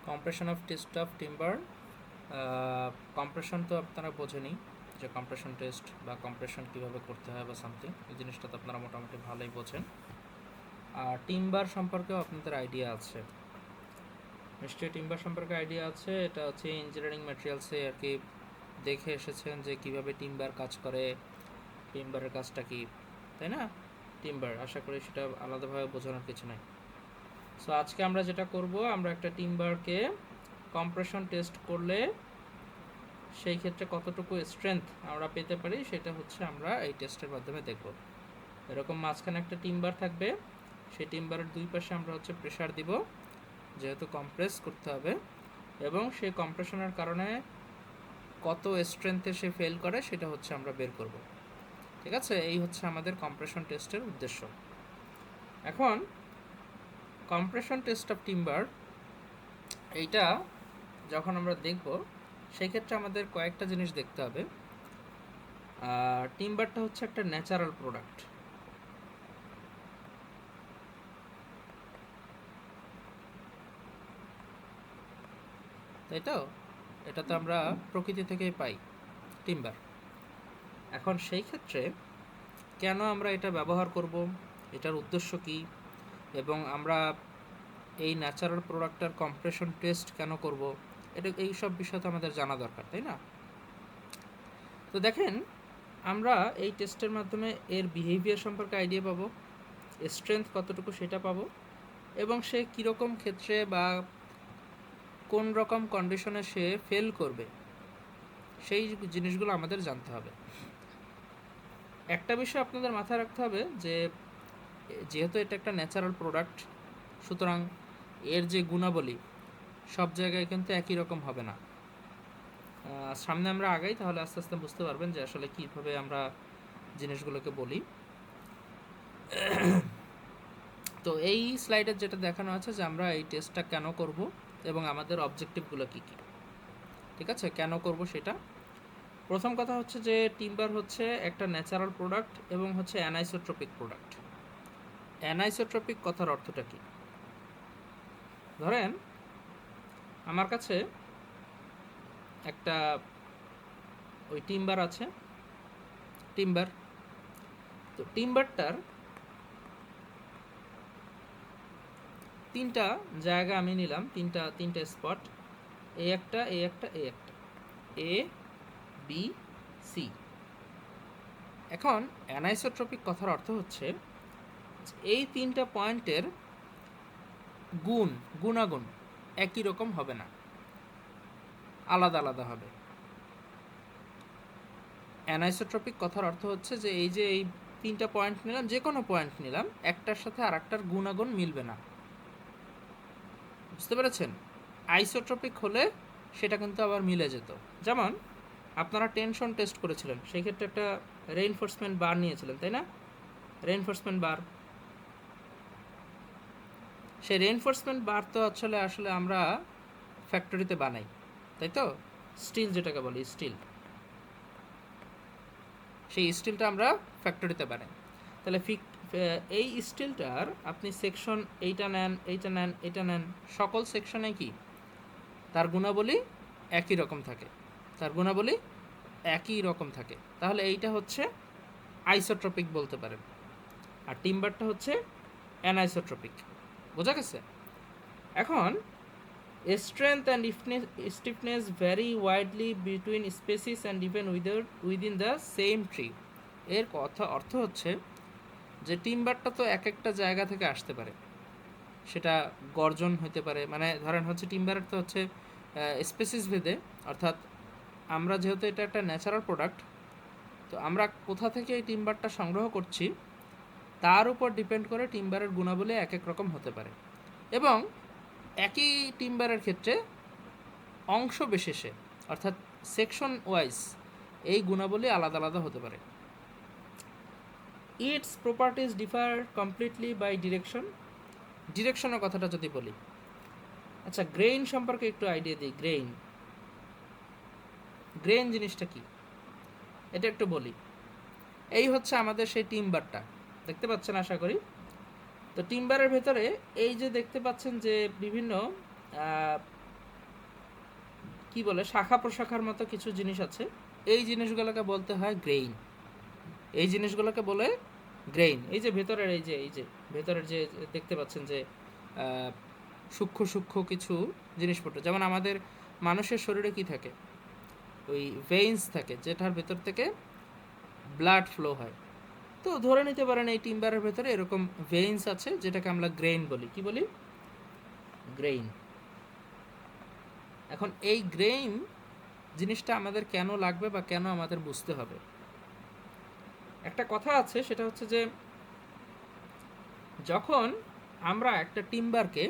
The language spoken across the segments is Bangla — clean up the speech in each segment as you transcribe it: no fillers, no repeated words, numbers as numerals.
Compression of test of timber. Compression তো আপনারা বোঝেনি যে কম্প্রেশন টেস্ট বা কম্প্রেশন কীভাবে করতে হয় বা সামথিং, এই জিনিসটা তো আপনারা মোটামুটি ভালোই বোঝেন। আর টিম্বার সম্পর্কেও আপনাদের আইডিয়া আছে, নিশ্চয়ই টিম্বার সম্পর্কে আইডিয়া আছে। এটা হচ্ছে ইঞ্জিনিয়ারিং ম্যাটেরিয়ালসে আর কি দেখে এসেছেন যে কীভাবে টিম্বার কাজ করে, টিম্বারের কাজটা কী, তাই না? টিম্বার আশা করি সেটা আলাদাভাবে বোঝানোর কিছু নাই। সো আজকে আমরা যেটা করব, আমরা একটা টিম্বারকে কম্প্রেশন টেস্ট করলে সেই ক্ষেত্রে কতটুকু স্ট্রেংথ আমরা পেতে পারি সেটা হচ্ছে আমরা এই টেস্টের মাধ্যমে দেখব। এরকম মাঝখানে একটা টিম্বার থাকবে, সেই টিম্বারের দুই পাশে আমরা হচ্ছে প্রেশার দিব, যেহেতু কম্প্রেস করতে হবে, এবং সেই কম্প্রেশনের কারণে কত স্ট্রেংথে সে ফেল করে সেটা হচ্ছে আমরা বের করব। ঠিক আছে, এই হচ্ছে আমাদের কম্প্রেশন টেস্টের উদ্দেশ্য। এখন কম্প্রেশন টেস্ট অফ টিম্বার এইটা যখন আমরা দেখব সেই ক্ষেত্রে আমাদের কয়েকটা জিনিস দেখতে হবে। টিম্বারটা হচ্ছে একটা ন্যাচারাল প্রোডাক্ট, তাই তো? এটা তো আমরা প্রকৃতি থেকেই পাই টিম্বার। এখন সেই ক্ষেত্রে কেন আমরা এটা ব্যবহার করব, এটার উদ্দেশ্য কী, এবং আমরা এই ন্যাচারাল প্রোডাক্টটার কম্প্রেশন টেস্ট কেন করব, এটা এই সব বিষয় তো আমাদের জানা দরকার, তাই না? তো দেখেন, আমরা এই টেস্টের মাধ্যমে এর বিহেভিয়ার সম্পর্কে আইডিয়া পাবো, স্ট্রেংথ কতটুকু সেটা পাবো, এবং সে কীরকম ক্ষেত্রে বা কোন রকম কন্ডিশনে সে ফেল করবে সেই জিনিসগুলো আমাদের জানতে হবে। একটা বিষয় আপনাদের মাথায় রাখতে হবে যে যেহেতু এটা একটা ন্যাচারাল প্রোডাক্ট, সুতরাং এর যে গুণাবলী সব জায়গায় কিন্তু একই রকম হবে না। সামনে আমরা আগাই, তাহলে আস্তে আস্তে বুঝতে পারবেন যে আসলে কীভাবে আমরা জিনিসগুলোকে বলি। তো এই স্লাইডের যেটা দেখানো আছে যে আমরা এই টেস্টটা কেন করব এবং আমাদের অবজেক্টিভগুলো কী কী। ঠিক আছে, কেন করব সেটা। প্রথম কথা হচ্ছে যে টিম্বার হচ্ছে একটা ন্যাচারাল প্রোডাক্ট এবং হচ্ছে অ্যানাইসোট্রপিক প্রোডাক্ট। অ্যানাইসোট্রপিক কথার অর্থটা কী? ধরেন আমার কাছে একটা ওই টিম্বার আছে, টিম্বার, তো টিম্বারটার তিনটা জায়গা আমি নিলাম, তিনটা স্পট, এ একটা, এ একটা, এ একটা, এ বি সি। এখন অ্যানাইসোট্রপিক কথার অর্থ হচ্ছে এই তিনটা পয়েন্টের গুণাগুণ একই রকম হবে না, আলাদা আলাদা হবে। অ্যানাইসোট্রপিক কথার অর্থ হচ্ছে যে এই তিনটা পয়েন্ট নিলাম, যে কোনো পয়েন্ট নিলাম, একটার সাথে আর একটার গুণাগুণ মিলবে না। বুঝতে পেরেছেন? আইসোট্রপিক হলে সেটা কিন্তু আবার মিলে যেত। যেমন আপনারা টেনশন টেস্ট করেছিলেন, সেই ক্ষেত্রে একটা রেইনফোর্সমেন্ট বার নিয়েছিলেন, তাই না? রেইনফোর্সমেন্ট বার, সেই রেইনফোর্সমেন্ট বার তো আসলে আমরা ফ্যাক্টরিতে বানাই, তাই তো? স্টিল যেটাকে বলি স্টিল, সেই স্টিলটা আমরা ফ্যাক্টরিতে বানাই। তাহলে এই স্টিলটার আপনি সেকশন এইটা নেন, এইটা নেন, এটা নেন, সকল সেকশনে কি তার গুণাবলী একই রকম থাকে, তার গুণাবলী একই রকম থাকে। তাহলে এইটা হচ্ছে আইসোট্রপিক বলতে পারেন, আর টিম্বারটা হচ্ছে অ্যানাইসোট্রপিক। বোঝা গেছে? এখন strength and stiffness vary widely between species and even within the same tree. এর অর্থ হচ্ছে যে টিম্বারটা তো এক একটা জায়গা থেকে আসতে পারে, সেটা গর্জন হতে পারে, মানে ধরেন হচ্ছে টিম্বারের তো হচ্ছে স্পেসিস ভেদে, অর্থাৎ আমরা যেহেতু এটা একটা ন্যাচারাল প্রোডাক্ট, তো আমরা কোথা থেকে এই টিম্বারটা সংগ্রহ করছি তার উপর ডিপেন্ড করে টিম্বারের গুণাবলী এক এক রকম হতে পারে, এবং একই টিম্বারের ক্ষেত্রে অংশ বিশেষে অর্থাৎ সেকশন ওয়াইজ এই গুণাবলী আলাদা আলাদা হতে পারে। It's properties differ completely by ডিরেকশনের কথাটা যদি বলি, আচ্ছা গ্রেইন সম্পর্কে একটু আইডিয়া দিই। গ্রেইন জিনিসটা কি এটা একটু বলি। এই হচ্ছে আমাদের সেই টিম্বারটা, দেখতে পাচ্ছেন আশা করি। তো টিম্বারের ভেতরে এই যে দেখতে পাচ্ছেন যে বিভিন্ন কি বলে শাখা প্রশাখার মতো কিছু জিনিস আছে, এই জিনিসগুলোকে বলতে হয় গ্রেইন। এই জিনিসগুলোকে বলে গ্রেইন। এই যে ভেতরের এই যে ভেতরের যে দেখতে পাচ্ছেন যে সূক্ষ্ম সূক্ষ্ম কিছু জিনিসপত্র, যেমন আমাদের মানুষের শরীরে কি থাকে, ওই ভেইনস থাকে যেটার ভেতর থেকে ব্লাড ফ্লো হয়। তো ধরে নিতে পারেন এই টিম্বারের ভেতরে এরকম ভেইনস আছে যেটাকে আমরা গ্রেইন বলি। কি বলি? গ্রেইন। এখন এই গ্রেইন জিনিসটা আমাদের কেন লাগবে বা কেন আমাদের বুঝতে হবে? একটা কথা আছে, সেটা হচ্ছে যে যখন আমরা একটা টিম্বারকে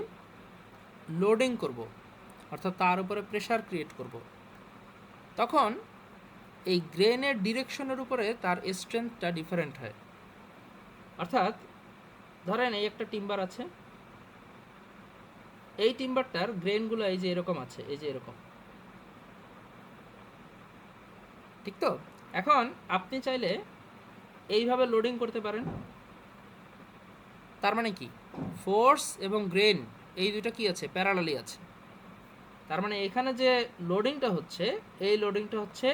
লোডিং করব, অর্থাৎ তার উপরে প্রেশার ক্রিয়েট করব, তখন এই গ্রেনের ডিরেকশনের উপরে তার স্ট্রেংথটা ডিফারেন্ট হয়। অর্থাৎ ধরেন এই একটা টিম্বার আছে, এই টিম্বারটার গ্রেনগুলো এই যে এরকম আছে, এই যে এরকম, ঠিক তো? এখন আপনি চাইলে এইভাবে লোডিং করতে পারেন। তার মানে কি, ফোর্স এবং গ্রেন এই দুটো কি আছে, প্যারালালি আছে। তার মানে এখানে যে লোডিংটা হচ্ছে, এই লোডিংটা হচ্ছে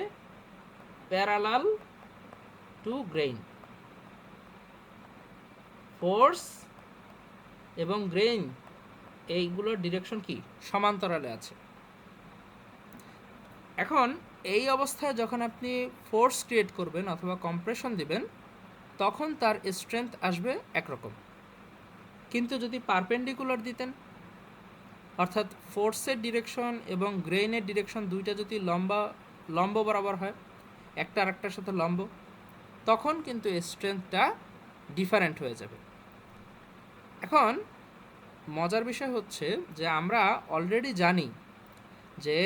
প্যারালাল টু গ্রেইন। ফোর্স এবং গ্রেইন এইগুলোর ডিরেকশন কি, সমান্তরালে আছে। এখন এই অবস্থায় যখন আপনি ফোর্স ক্রিয়েট করবেন অথবা কম্প্রেশন দিবেন, তখন তার স্ট্রেংথ আসবে একরকম। কিন্তু যদি পারপেন্ডিকুলার দিতেন, অর্থাৎ ফোর্সের ডিরেকশন এবং গ্রেইনের ডিরেকশন দুইটা যদি লম্ব বরাবর হয়, একটা আরেকটার সাথে লম্ব, তখন কিন্তু স্ট্রেংথটা ডিফারেন্ট হয়ে যাবে। এখন মজার বিষয় হচ্ছে যে আমরা অলরেডি জানি যে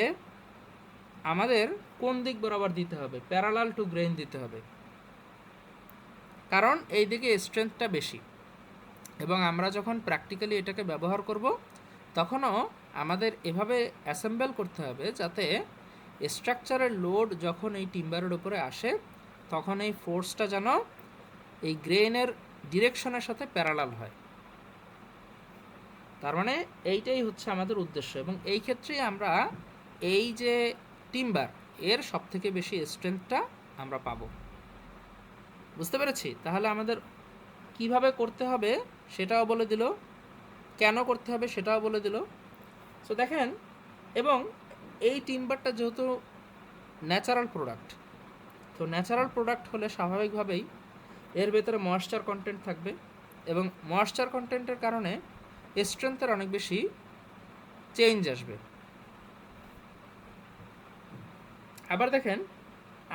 আমাদের কোন দিক বরাবর দিতে হবে, প্যারালাল টু গ্রেইন দিতে হবে, কারণ এই দিকে স্ট্রেংথটা বেশি। এবং আমরা যখন প্র্যাকটিক্যালি এটাকে ব্যবহার করব, তখনও আমাদের এভাবে অ্যাসেম্বল করতে হবে যাতে স্ট্রাকচারের লোড যখন এই টিম্বারের উপরে আসে, তখন এই ফোর্সটা যেন এই গ্রেনের ডিরেকশনের সাথে প্যারালাল হয়। তার মানে এইটাই হচ্ছে আমাদের উদ্দেশ্য। এবং এই ক্ষেত্রেই আমরা এই যে টিম্বার, এর সবথেকে বেশি স্ট্রেংথটা আমরা পাবো। বুঝতে পেরেছি? তাহলে আমাদের কিভাবে করতে হবে সেটাও বলে দিল, কেন করতে হবে সেটাও বলে দিল। সো দেখেন, এবং এই টিম্বারটা যেহেতু ন্যাচারাল প্রোডাক্ট, তো ন্যাচারাল প্রোডাক্ট হলে স্বাভাবিকভাবেই এর ভেতরে ময়েশ্চার কন্টেন্ট থাকবে, এবং ময়েশ্চার কন্টেন্টের কারণে স্ট্রেংথের অনেক বেশি চেঞ্জ আসবে। আবার দেখেন,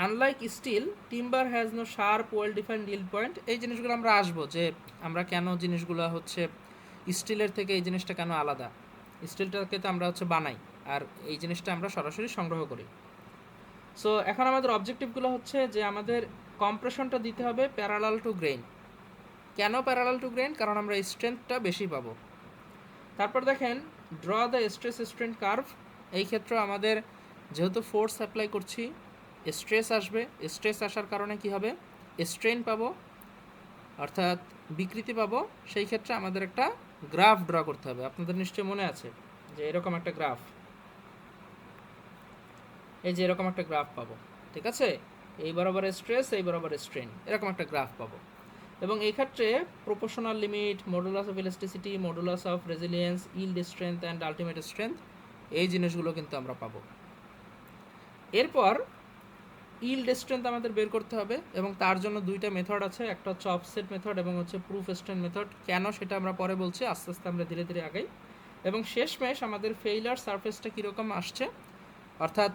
unlike steel, timber has no sharp well defined yield point. এই জিনিসগুলো আমরা আসবো যে আমরা কেন জিনিসগুলো হচ্ছে স্টিলের থেকে এই জিনিসটা কেন আলাদা। স্টিলটাকে তো আমরা হচ্ছে বানাই, আর এই জিনিসটা আমরা সরাসরি সংগ্রহ করি। সো এখন আমাদের অবজেক্টিভগুলো হচ্ছে যে আমাদের কম্প্রেশনটা দিতে হবে প্যারালাল টু গ্রেইন। কেন প্যারালাল টু গ্রেইন? কারণ আমরা স্ট্রেংথটা বেশি পাবো। তারপর দেখেন, draw the stress strain curve. এই ক্ষেত্রে আমাদের যেহেতু ফোর্স অ্যাপ্লাই করছি, স্ট্রেস আসবে। স্ট্রেস আসার কারণে কি হবে, স্ট্রেন পাবো, অর্থাৎ বিকৃতি পাবো। সেই ক্ষেত্রে আমাদের একটা গ্রাফ ড্র করতে হবে। আপনাদের নিশ্চয়ই মনে আছে যে এরকম একটা গ্রাফ, এই যে এরকম একটা গ্রাফ পাবো, ঠিক আছে? এই বরাবর স্ট্রেস, এই বরাবর স্ট্রেন, এরকম একটা গ্রাফ পাবো। এবং এই ক্ষেত্রে proportional limit, modulus of elasticity, modulus of resilience, yield strength and ultimate strength, এই জিনিসগুলো কিন্তু আমরা পাবো। এরপর ইল্ড স্ট্রেংথ আমাদের বের করতে হবে, এবং তার জন্য দুইটা মেথড আছে, একটা হচ্ছে অফসেট মেথড এবং হচ্ছে প্রুফ স্ট্রেন্থ মেথড। কেন সেটা আমরা পরে বলছি, আস্তে আস্তে আমরা ধীরে ধীরে আগাই। এবং শেষমেশ আমাদের ফেইলার সারফেসটা কীরকম আসছে, অর্থাৎ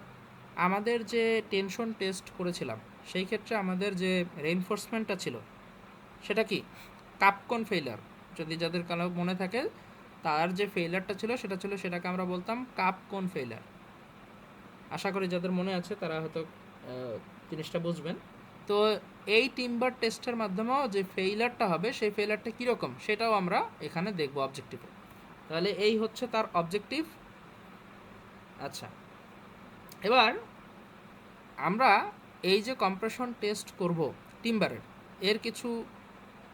আমাদের যে টেনশন টেস্ট করেছিলাম সেই ক্ষেত্রে আমাদের যে রেইনফোর্সমেন্টটা ছিল সেটা কি, কাপকন ফেইলার। যদি যাদের কারো মনে থাকে, তার যে ফেইলারটা ছিল সেটা ছিল, সেটাকে আমরা বলতাম কাপকন ফেইলার। আশা করি যাদের মনে আছে তারা হয়তো জিনিসটা বুঝবেন। তো এই টিম্বার টেস্টের মাধ্যমেও যে ফেইলারটা হবে, সেই ফেইলারটা কীরকম সেটাও আমরা এখানে দেখব অবজেক্টিভে। তাহলে এই হচ্ছে তার অবজেক্টিভ। আচ্ছা, এবার আমরা এই যে কম্প্রেশন টেস্ট করব টিম্বারের, এর কিছু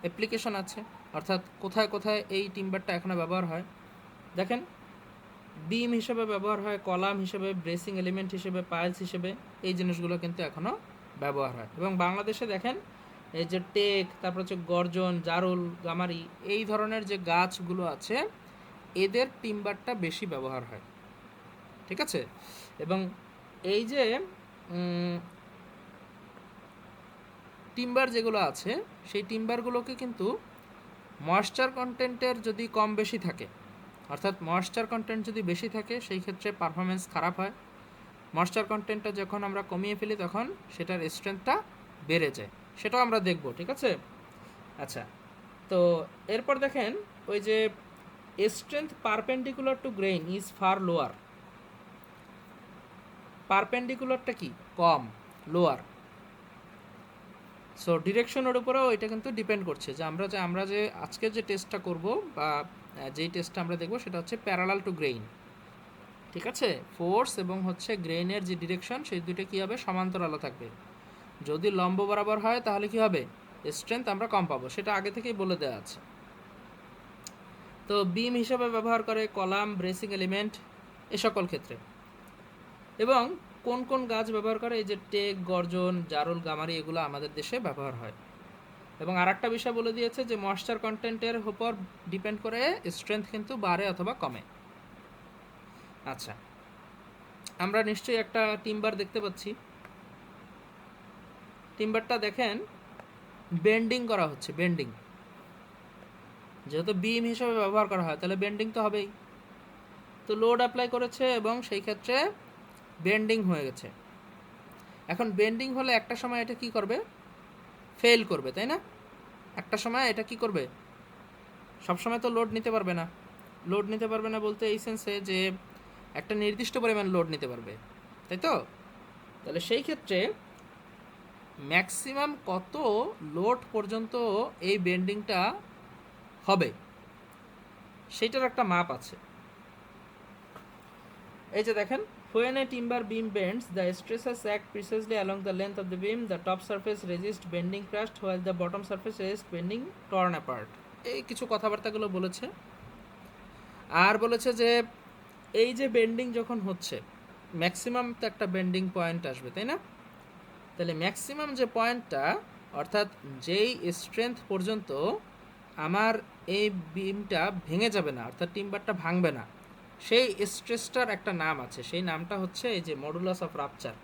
অ্যাপ্লিকেশন আছে, অর্থাৎ কোথায় কোথায় এই টিম্বারটা এখানে ব্যবহার হয়। দেখেন, বিম হিসেবে ব্যবহার হয়, কলাম হিসেবে, ব্রেসিং এলিমেন্ট হিসেবে, পাইলস হিসেবে, এই জিনিসগুলো কিন্তু এখনও ব্যবহার হয়। এবং বাংলাদেশে দেখেন এই যে টেক, তারপর হচ্ছে গর্জন, জারুল, গামারি, এই ধরনের যে গাছগুলো আছে এদের টিম্বারটা বেশি ব্যবহার হয়, ঠিক আছে। এবং এই যে টিম্বার যেগুলো আছে সেই টিম্বারগুলোকে কিন্তু ময়েশ্চার কন্টেন্টের যদি কম বেশি থাকে, অর্থাৎ ময়েশ্চার কন্টেন্ট যদি বেশি থাকে সেই ক্ষেত্রে পারফরমেন্স খারাপ হয়। ময়েশ্চার কন্টেন্টটা যখন আমরা কমিয়ে ফেলি তখন সেটার স্ট্রেংথটা বেড়ে যায়, সেটাও আমরা দেখব, ঠিক আছে। আচ্ছা, তো এরপর দেখেন ওই যে strength perpendicular to grain is far lower. পারপেন্ডিকুলারটা কি? কম, লোয়ার। সো ডিরেকশনের উপরেও এটা কিন্তু ডিপেন্ড করছে যে আমরা যে আজকে যে টেস্টটা করব বা যেই টেস্টটা আমরা দেখব সেটা হচ্ছে প্যারালাল টু গ্রেইন, ঠিক আছে। ফোর্স এবং হচ্ছে গ্রেইনের যে ডিরেকশন সেই দুটো কী হবে? সমান্তরালে থাকবে। যদি লম্ব বরাবর হয় তাহলে কি হবে? স্ট্রেংথ আমরা কম পাবো, সেটা আগে থেকেই বলে দেওয়া আছে। তো বিম হিসাবে ব্যবহার করে কলাম, ব্রেসিং এলিমেন্ট, এ সকল ক্ষেত্রে। এবং কোন কোন গাছ ব্যবহার করে? এই যে টেক, গর্জন, জারুল, গামারি, এগুলো আমাদের দেশে ব্যবহার হয়। এবং আর একটা বিষয় বলে দিয়েছে যে ময়েশ্চার কন্টেন্টের উপর ডিপেন্ড করে স্ট্রেংথ কিন্তু বাড়ে অথবা কমে। আচ্ছা, আমরা নিশ্চয়ই একটা টিম্বার দেখতে পাচ্ছি। টিম্বারটা দেখেন বেন্ডিং করা হচ্ছে, বেন্ডিং। যেহেতু বিম হিসেবে ব্যবহার করা হয় তাহলে বেন্ডিং তো হবেই। তো লোড অ্যাপ্লাই করেছে এবং সেই ক্ষেত্রে বেন্ডিং হয়ে গেছে। এখন বেন্ডিং হলে একটা সময় এটা কি করবে? ফেল করবে, তাই না? একটা সময় এটা কি করবে? সবসময় তো লোড নিতে পারবে না। লোড নিতে পারবে না বলতে এই সেন্সে যে একটা নির্দিষ্ট পরিমাণ লোড নিতে পারবে, তাই তো? তাহলে সেই ক্ষেত্রে ম্যাক্সিমাম কত লোড পর্যন্ত এই বেন্ডিংটা হবে সেটার একটা মাপ আছে। এই যে দেখেন, when a timber beam bends, the stresses act precisely along the length of the beam. The top surface resists bending crushed, while the bottom surface resists bending torn apart. এই কিছু কথাবার্তাগুলো বলেছে। আর বলেছে যে এই যে বেন্ডিং যখন হচ্ছে ম্যাক্সিমাম তো একটা বেন্ডিং পয়েন্ট আসবে, তাই না? তাহলে ম্যাক্সিমাম যে পয়েন্টটা, অর্থাৎ যেই স্ট্রেংথ পর্যন্ত আমার এই বিমটা ভেঙে যাবে না, অর্থাৎ টিম্বারটা ভাঙবে না, সেই স্ট্রেসটার একটা নাম আছে। সেই নামটা হচ্ছে এই যে মডুলাস অফ রাপচার।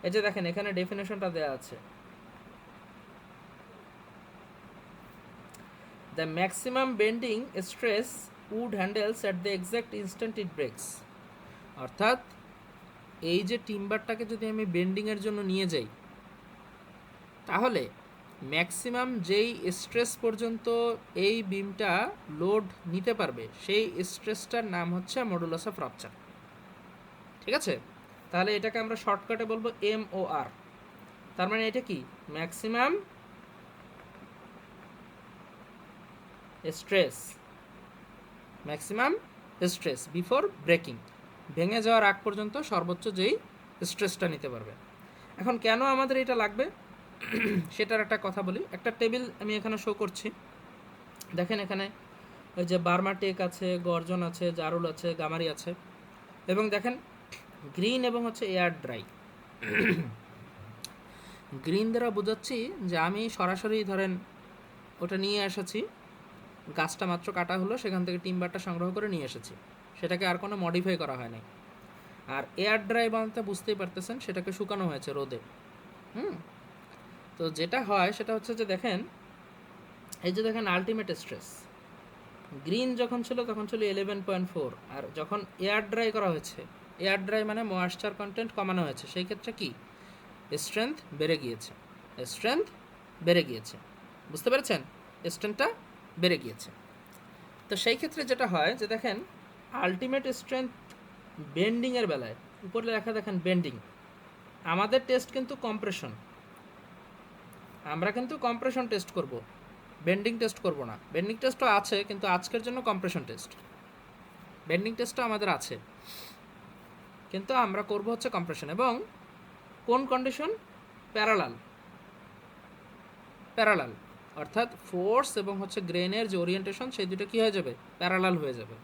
এই যে দেখেন এখানে ডেফিনেশনটা দেওয়া আছে, the maximum bending stress wood handles at the exact instant it breaks. অর্থাৎ এই যে টিম্বারটাকে যদি আমি বেন্ডিংয়ের জন্য নিয়ে যাই তাহলে ম্যাক্সিমাম যেই স্ট্রেস পর্যন্ত এই বিমটা লোড নিতে পারবে সেই স্ট্রেসটার নাম হচ্ছে মডুলাস অফ রাপচার, ঠিক আছে। তাহলে এটাকে আমরা শর্টকাটে বলবো MOR। তার মানে এটা কি? Maximum stress, maximum stress before breaking, ভেঙে যাওয়ার আগ পর্যন্ত সর্বোচ্চ যেই স্ট্রেসটা নিতে পারবে। এখন কেন আমাদের এটা লাগবে সেটার একটা কথা বলি। একটা টেবিল আমি এখানে শো করছি, দেখেন এখানে ওই যে বার্মা টেক আছে, গর্জন আছে, জারুল আছে, গামারি আছে। এবং দেখেন গ্রিন এবং হচ্ছে এয়ার ড্রাই। গ্রিন দ্বারা বোঝাচ্ছি যে আমি সরাসরি ধরেন ওটা নিয়ে এসেছি, গাছটা মাত্র কাটা হলো, সেখান থেকে টিম্বারটা সংগ্রহ করে নিয়ে এসেছি, সেটাকে আর কোনো মডিফাই করা হয় নাই। আর এয়ার ড্রাই বানাতে বুঝতেই পারতেছেন সেটাকে শুকানো হয়েছে রোদে। তো যেটা হয় সেটা হচ্ছে যে দেখেন এই যে দেখেন আলটিমেট স্ট্রেস গ্রিন যখন ছিল তখন ছিল 11.4, আর যখন এয়ার ড্রাই করা হয়েছে, এয়ার ড্রাই মানে ময়েশ্চার কন্টেন্ট কমানো হয়েছে, সেই ক্ষেত্রে কি স্ট্রেংথ বেড়ে গিয়েছে, স্ট্রেংথ বেড়ে গিয়েছে, বুঝতে পেরেছেন? স্ট্রেংথটা বেড়ে গিয়েছে। তো সেই ক্ষেত্রে যেটা হয় যে দেখেন আলটিমেট স্ট্রেংথ বেন্ডিংয়ের বেলায় উপরে লেখা দেখেন বেন্ডিং, আমাদের টেস্ট কিন্তু কম্প্রেশন, আমরা কিন্তু কম্প্রেশন টেস্ট করব, বেন্ডিং টেস্ট করব না। বেন্ডিং টেস্টও আছে কিন্তু আজকের জন্য কম্প্রেশন টেস্ট। বেন্ডিং টেস্টও আমাদের আছে কিন্তু আমরা করব হচ্ছে কম্প্রেশন। এবং কোন কন্ডিশন? প্যারালাল, প্যারালাল অর্থাৎ ফোর্স এবং হচ্ছে গ্রেনের যে ওরিয়েন্টেশন সেই দুটো কী হয়ে যাবে? প্যারালাল হয়ে যাবে।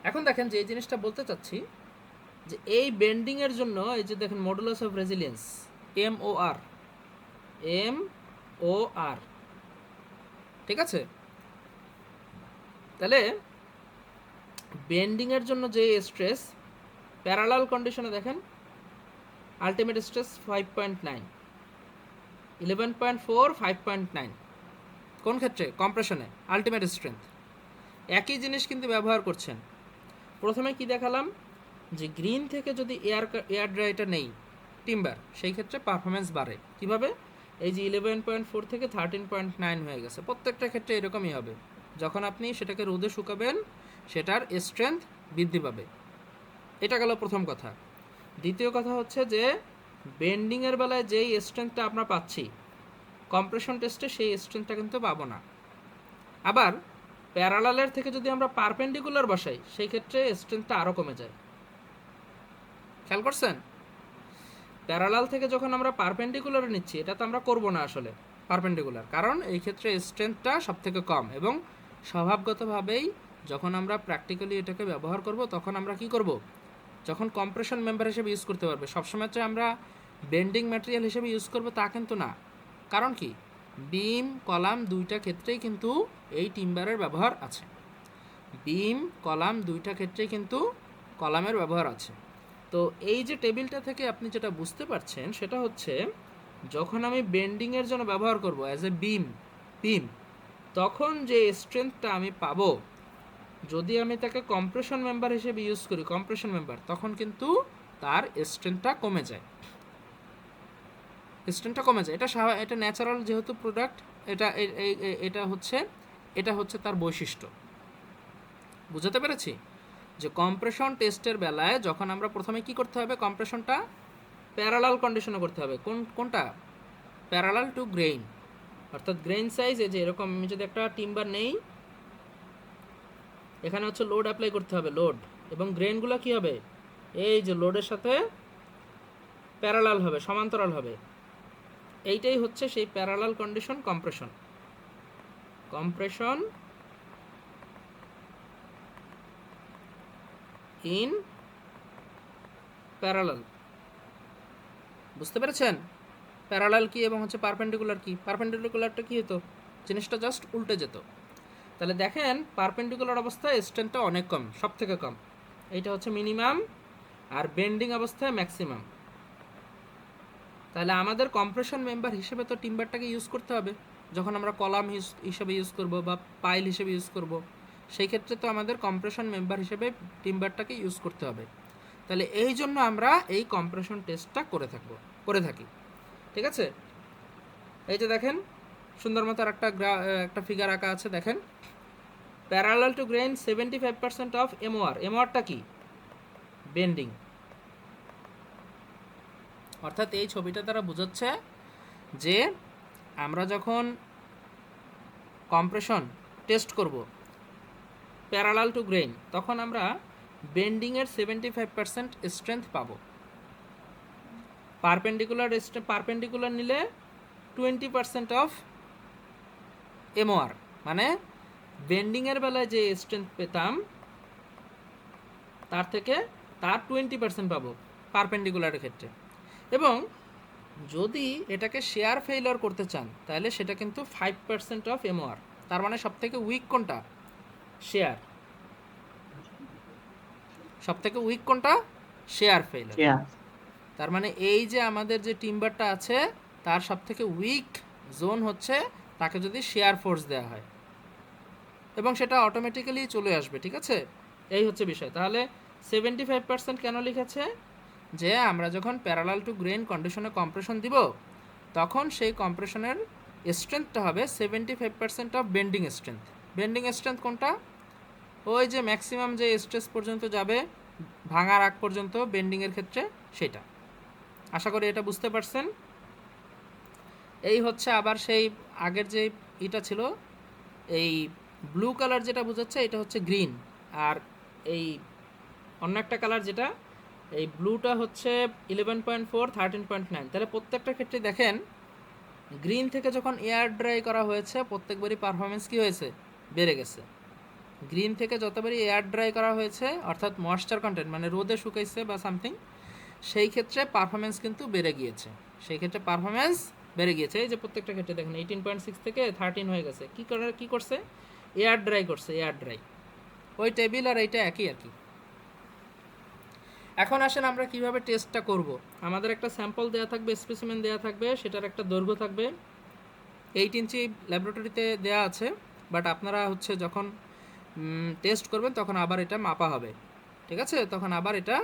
এখন দেখেন যে এই জিনিসটা বলতে চাচ্ছি যে এই বেন্ডিংয়ের জন্য এই যে দেখেন modulus of resilience MOR, MOR, ঠিক আছে। তাহলে বেন্ডিংয়ের জন্য যে স্ট্রেস প্যারালাল কন্ডিশনে দেখেন আলটিমেট স্ট্রেস 5.9, 11.4, 5.9, কোন ক্ষেত্রে? কম্প্রেশনে আলটিমেট স্ট্রেংথ। একই জিনিস কিন্তু ব্যবহার করছেন। প্রথমে কি দেখালাম যে গ্রিন থেকে যদি এয়ার ড্রাইটা নেই টিম্বার, সেই ক্ষেত্রে পারফরমেন্স বাড়ে। কিভাবে? এই যে 11.4 থেকে 13.9 হয়ে গেছে, প্রত্যেকটা ক্ষেত্রে এরকমই হবে। যখন আপনি সেটাকে রোদে শুকাবেন সেটার স্ট্রেংথ বৃদ্ধি পাবে। এটা গেল প্রথম কথা। দ্বিতীয় কথা হচ্ছে যে বেন্ডিংয়ের বেলায় যেই স্ট্রেংথটা আমরা পাচ্ছি কম্প্রেশন টেস্টে সেই স্ট্রেংথটা কিন্তু পাবো না। আবার প্যারালালের থেকে যদি আমরা পারপেন্ডিকুলার বসাই সেই ক্ষেত্রে স্ট্রেংথটা আরও কমে যায়। খেয়াল করছেন? প্যারালাল থেকে যখন আমরা পারপেন্ডিকুলারে নিচ্ছি, এটা তো আমরা করবো না আসলে পারপেন্ডিকুলার, কারণ এই ক্ষেত্রে স্ট্রেংথটা সব থেকে কম, এবং স্বভাবগতভাবেই যখন আমরা প্র্যাকটিক্যালি এটাকে ব্যবহার করব তখন আমরা কি করব, যখন কম্প্রেশন মেম্বার হিসেবে ইউজ করতে পারবে। সবসময় যে আমরা বেন্ডিং ম্যাটেরিয়াল হিসেবে ইউজ করব তা কিন্তু না। কারণ কি, বিম কলাম দুইটা ক্ষেত্রেই কিন্তু এই টিম্বারের ব্যবহার আছে। বিম কলাম দুইটা ক্ষেত্রেই কিন্তু কলামের ব্যবহার আছে। তো এই যে টেবিলটা থেকে আপনি যেটা বুঝতে পারছেন সেটা হচ্ছে যখন আমি বেন্ডিংয়ের জন্য ব্যবহার করব অ্যাজ এ বিম, তখন যে স্ট্রেংথটা আমি পাবো যদি আমি তাকে কম্প্রেশন মেম্বার হিসেবে ইউজ করি, কম্প্রেশন মেম্বার, তখন কিন্তু তার স্ট্রেংথটা কমে যায়। স্ট্রেংথটা কমে যায়, এটা ন্যাচারাল যেহেতু প্রোডাক্ট, এটা হচ্ছে তার বৈশিষ্ট্য। বুঝতে পেরেছি যে কম্প্রেশন টেস্টের বেলায় যখন আমরা প্রথমে কি করতে হবে, কম্প্রেশনটা প্যারালাল কন্ডিশনে করতে হবে। কোনটা? প্যারালাল টু গ্রেইন, অর্থাৎ গ্রেইন সাইজ এই যে এরকম আমি যদি একটা টিম্বার নেই, এখানে হচ্ছে লোড অ্যাপ্লাই করতে হবে, লোড, এবং গ্রেইনগুলো কি হবে, এই যে লোডের সাথে প্যারালাল হবে, সমান্তরাল হবে। এইটাই হচ্ছে সেই parallel condition compression in parallel. বুঝতে পেরেছেন প্যারালাল কি এবং হচ্ছে পারপেন্ডিকুলার কি? পারপেন্ডিকুলারটা কি হতো, জিনিসটা জাস্ট উল্টে যেত। তাহলে দেখেন পারপেন্ডিকুলার অবস্থায় স্ট্রেংথটা অনেক কম, সব থেকে কম, এইটা হচ্ছে মিনিমাম, আর বেন্ডিং অবস্থায় ম্যাক্সিমাম। তাহলে আমাদের কম্প্রেশন মেম্বার হিসেবে তো টিম্বারটাকে ইউজ করতে হবে। যখন আমরা কলাম হিসেবে ইউজ করব বা পাইল হিসেবে ইউজ করব, সেই ক্ষেত্রে তো আমাদের কম্প্রেশন মেম্বার হিসেবে টিম্বারটাকে ইউজ করতে হবে। তাহলে এই জন্য আমরা এই কম্প্রেশন টেস্টটা করে থাকি। ঠিক আছে, এই যে দেখেন সুন্দর মতো আর একটা ফিগার আঁকা আছে, দেখেন parallel to grain 75% of MOR। MORটা কি? বেন্ডিং। অর্থাৎ এই ছবিটা দ্বারা বোঝাচ্ছে যে আমরা যখন কম্প্রেশন টেস্ট করব প্যারালাল টু গ্রেইন, তখন আমরা বেন্ডিংয়ের 75% স্ট্রেংথ পাবো। পারপেন্ডিকুলার নিলে 20% অফ MOR, মানে বেন্ডিংয়ের বেলায় যে স্ট্রেংথ পেতাম তার 20% পাবো পারপেন্ডিকুলারের ক্ষেত্রে। এবং যদি এটাকে শেয়ার ফেইলার করতে চান তাহলে সেটা কিন্তু 5% অফ MOR। তার মানে সব থেকে উইক কোনটা? শেয়ার। সব থেকে উইক কোনটা? Share failure. তার মানে এই যে আমাদের যে টিম্বারটা আছে তার সব থেকে উইক জোন হচ্ছে তাকে যদি শেয়ার ফোর্স দেওয়া হয়, এবং সেটা অটোমেটিক্যালি চলে আসবে। ঠিক আছে, এই হচ্ছে বিষয়। তাহলে 75% কেন লিখেছে? যে আমরা যখন প্যারালাল টু গ্রেইন কন্ডিশনে কম্প্রেশন দিব তখন সেই কম্প্রেশনের স্ট্রেংথটা হবে 75% of bending strength. Bending strength কোনটা? ওই যে ম্যাক্সিমাম যে স্ট্রেস পর্যন্ত যাবে ভাঙার আগ পর্যন্ত বেন্ডিংয়ের ক্ষেত্রে, সেটা। আশা করি এটা বুঝতে পারছেন। এই হচ্ছে আবার সেই আগের যে এটা ছিল, এই ব্লু কালার যেটা বোঝাচ্ছে এটা হচ্ছে গ্রিন, আর এই অন্য একটা কালার যেটা এই ব্লুটা হচ্ছে 11.4, 13.9। তাহলে প্রত্যেকটা ক্ষেত্রে দেখেন গ্রিন থেকে যখন এয়ার ড্রাই করা হয়েছে প্রত্যেকবারই পারফরমেন্স কি হয়েছে? বেড়ে গেছে। গ্রিন থেকে যতবারই এয়ার ড্রাই করা হয়েছে অর্থাৎ ময়েশ্চার কন্টেন্ট মানে রোদে শুকাইছে বা সামথিং, সেই ক্ষেত্রে পারফরমেন্স কিন্তু বেড়ে গিয়েছে। সেই ক্ষেত্রে পারফরমেন্স বেড়ে গিয়েছে। এই যে প্রত্যেকটা ক্ষেত্রে দেখেন 18.6 থেকে 13 হয়ে গেছে। কী করছে? এয়ার ড্রাই করছে, এয়ার ড্রাই। ওই টেবিল আর এইটা একই আর কি। এখন আসেন আমরা কিভাবে টেস্টটা করব। আমাদের একটা স্যাম্পল দেওয়া থাকবে, স্পেসিমেন দেওয়া থাকবে, সেটার একটা দৈর্ঘ্য থাকবে 8 ইঞ্চি ল্যাবরেটরিতে দেওয়া আছে, বাট আপনারা হচ্ছে যখন টেস্ট করবেন তখন আবার এটা মাপা হবে, ঠিক আছে? তখন আবার এটা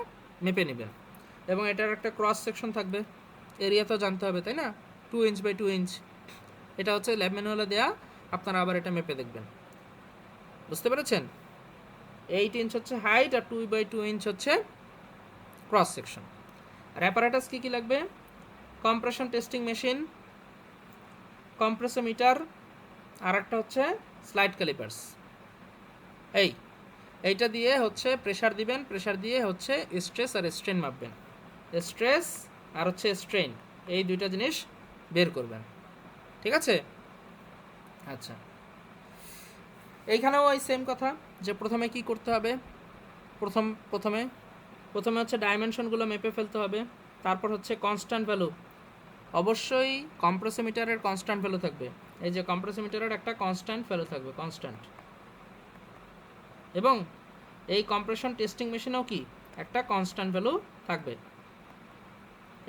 মেপে নেবেন এবং এটার একটা ক্রস সেকশন থাকবে, এরিয়া তো জানতে হবে তাই না? 2 ইঞ্চ বাই 2 ইঞ্চ, এটা হচ্ছে ল্যাব ম্যানুয়ালে দেওয়া, আপনারা আবার এটা মেপে দেখবেন। বুঝতে পেরেছেন? 8 ইঞ্চ হচ্ছে হাইট আর 2 বাই 2 ইঞ্চ হচ্ছে ক্রস সেকশন। আর অ্যাপারেটাস কী কী লাগবে? কম্প্রেশন টেস্টিং মেশিন, কম্প্রেসোমিটার, আর একটা হচ্ছে স্লাইড ক্যালিপার্স। এইটা দিয়ে হচ্ছে প্রেশার দিবেন, প্রেশার দিয়ে হচ্ছে স্ট্রেস আর স্ট্রেন মাপবেন। স্ট্রেস আর হচ্ছে স্ট্রেন, এই দুইটা জিনিস বের করবেন, ঠিক আছে? আচ্ছা, এইখানেও ওই সেম কথা যে প্রথমে কি করতে হবে। প্রথমে হচ্ছে ডাইমেনশনগুলো মেপে ফেলতে হবে। তারপর হচ্ছে কনস্ট্যান্ট ভ্যালু, অবশ্যই কম্প্রেসোমিটারের কনস্ট্যান্ট ভ্যালু থাকবে। এই যে কম্প্রেসোমিটারের একটা কনস্ট্যান্ট ভ্যালু থাকবে, কনস্ট্যান্ট। এবং এই কম্প্রেশন টেস্টিং মেশিনেও কি একটা কনস্ট্যান্ট ভ্যালু থাকবে।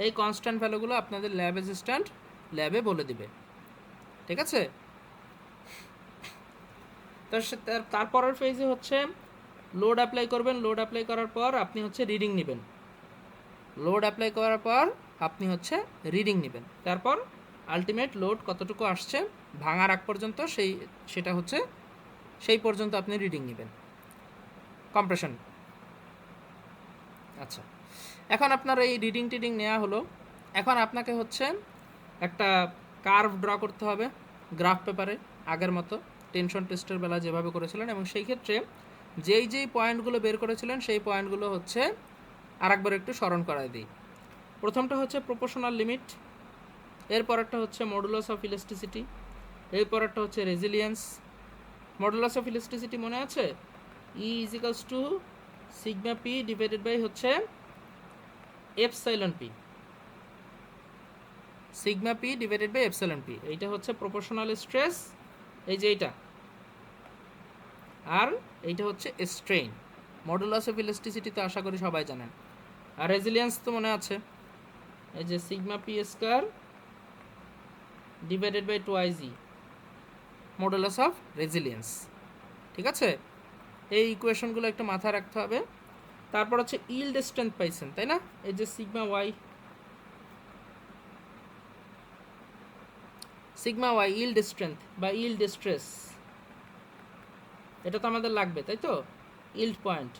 এই কনস্ট্যান্ট ভ্যালুগুলো আপনাদের ল্যাব অ্যাসিস্ট্যান্ট ল্যাবে বলে দিবে, ঠিক আছে? তারপরের ফেজে হচ্ছে লোড অ্যাপ্লাই করবেন। লোড অ্যাপ্লাই করার পর আপনি হচ্ছে রিডিং নেবেন। লোড অ্যাপ্লাই করার পর আপনি হচ্ছে রিডিং নেবেন। তারপর আলটিমেট লোড কতটুকু আসছে ভাঙার আগ পর্যন্ত সেটা হচ্ছে সেই পর্যন্ত আপনি রিডিং নেবেন কম্প্রেশন। আচ্ছা, এখন আপনার এই টিডিং নেওয়া হলো। এখন আপনাকে হচ্ছে একটা কার্ভ ড্র করতে হবে গ্রাফ পেপারে, আগের মতো টেনশন টেস্টের বেলা যেভাবে করেছিলেন। এবং সেই ক্ষেত্রে যেই পয়েন্টগুলো বের করেছিলেন সেই পয়েন্টগুলো হচ্ছে আরেকবার একটু স্মরণ করায় দিই। প্রথমটা হচ্ছে প্রপোর্শনাল লিমিট, এরপরেরটা হচ্ছে মডুলাস অফ ইলাস্টিসিটি, এরপরেরটা হচ্ছে রেজিলিয়েন্স। মডুলাস অফ ইলাস্টিসিটি মনে আছে? E is equals to sigma P divided by হচ্ছে epsilon P, sigma P divided by epsilon P. এইটা হচ্ছে প্রপোর্শনাল স্ট্রেস, এই যে এইটা, আর এইটা হচ্ছে স্ট্রেইন। মডুলাস অফ ইলাস্টিসিটি তো আশা করি সবাই জানেন। আর রেজিলিয়েন্স তো মনে আছে, এই যে sigma P square divided by 2iz, modulus of resilience, ঠিক আছে? এই ইকুয়েশনগুলো একটু মাথায় রাখতে হবে। তারপর হচ্ছে ইল্ড স্ট্রেংথ পাইছেন তাই না? এই যে সিগমা ওয়াই ইল্ড স্ট্রেংথ বা ইল্ড স্ট্রেস, এটা তো আমাদের লাগবে তাই তো? ইল্ড পয়েন্ট,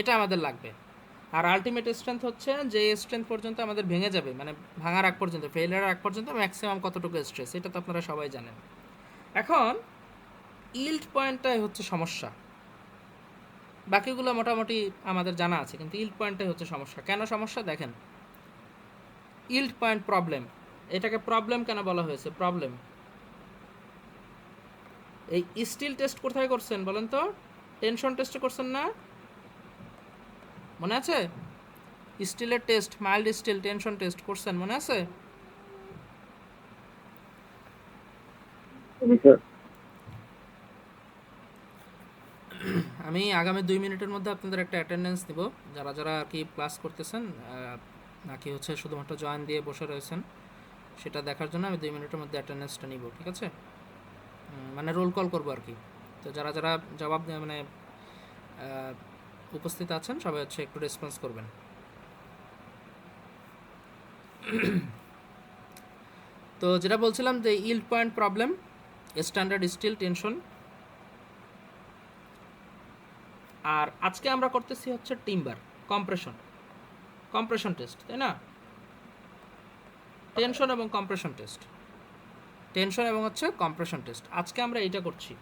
এটা আমাদের লাগবে। আর আলটিমেট স্ট্রেংথ হচ্ছে যে স্ট্রেংথ পর্যন্ত আমাদের ভেঙে যাবে, মানে ভাঙার আগ পর্যন্ত, ফেলিয়ার আগ পর্যন্ত ম্যাক্সিমাম কতটুকু স্ট্রেস, এটা তো আপনারা সবাই জানেন। এখন ইল্ড পয়েন্টটাই হচ্ছে সমস্যা, বাকিগুলো মোটামুটি আমাদের জানা আছে, কিন্তু ইল্ড পয়েন্টটাই হচ্ছে সমস্যা। কেন সমস্যা দেখেন, ইল্ড পয়েন্ট প্রবলেম, এটাকে প্রবলেম কেন বলা হয়েছে? প্রবলেম, এই স্টিল টেস্ট কোথায় করছেন বলেন তো? টেনশন টেস্টে করছেন না? মনে আছে? স্টিলের test, mild still tension test করছেন, মনে আছে? আমি আগামী 2 মিনিটের মধ্যে আপনাদের একটা অ্যাটেন্ডেন্স দিব, যারা যারা আর কি ক্লাস করতেছেন নাকি হচ্ছে শুধুমাত্র জয়েন দিয়ে বসে রয়েছেন সেটা দেখার জন্য আমি 2 মিনিটের মধ্যে অ্যাটেন্ডেন্সটা নিব, ঠিক আছে? মানে রোল কল করবো আর কি। তো যারা যারা জবাব মানে উপস্থিত আছেন সবাই হচ্ছে একটু রেসপন্স করবেন। তো যেটা বলছিলাম যে yield point problem, standard steel tension. আর আজকে আমরা করতেছি হচ্ছে টিম্বার কম্প্রেশন টেস্ট, তাই না? টেনশন এবং কম্প্রেশন টেস্ট, টেনশন এবং হচ্ছে কম্প্রেশন টেস্ট, আজকে আমরা এইটা করছি।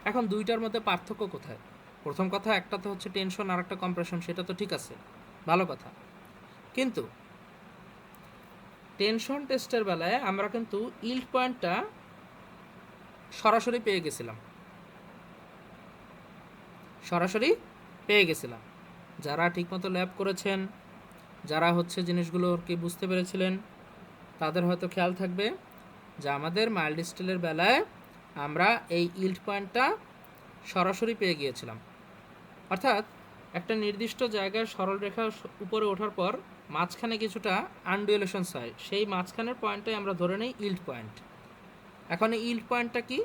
এখন দুইটার মধ্যে পার্থক্য কোথায়? প্রথম কথা, একটা তো হচ্ছে টেনশন আর একটা কম্প্রেশন, সেটা তো ঠিক আছে, ভালো কথা। কিন্তু টেনশন টেস্টের বেলায় আমরা কিন্তু ইল্ড পয়েন্টটা সরাসরি পেয়ে গেছিলাম, সরাসরি পেয়ে গেছিলাম। যারা ঠিকমতো ল্যাব করেছেন, যারা হচ্ছে জিনিসগুলোকে বুঝতে পেরেছিলেন, তাদের হয়তো খেয়াল থাকবে যে আমাদের মাইল্ড স্টিলের বেলায় আমরা এই ইল্ড পয়েন্টটা সরাসরি পেয়ে গিয়েছিলাম। অর্থাৎ একটা নির্দিষ্ট জায়গায় সরলরেখা উপরে ওঠার পর মাঝখানে কিছুটা আনডুয়েলেশনস হয়, সেই মাঝখানের পয়েন্টটাই আমরা ধরে নিই ইল্ড পয়েন্ট। এখন এই ইল্ড পয়েন্টটা কি?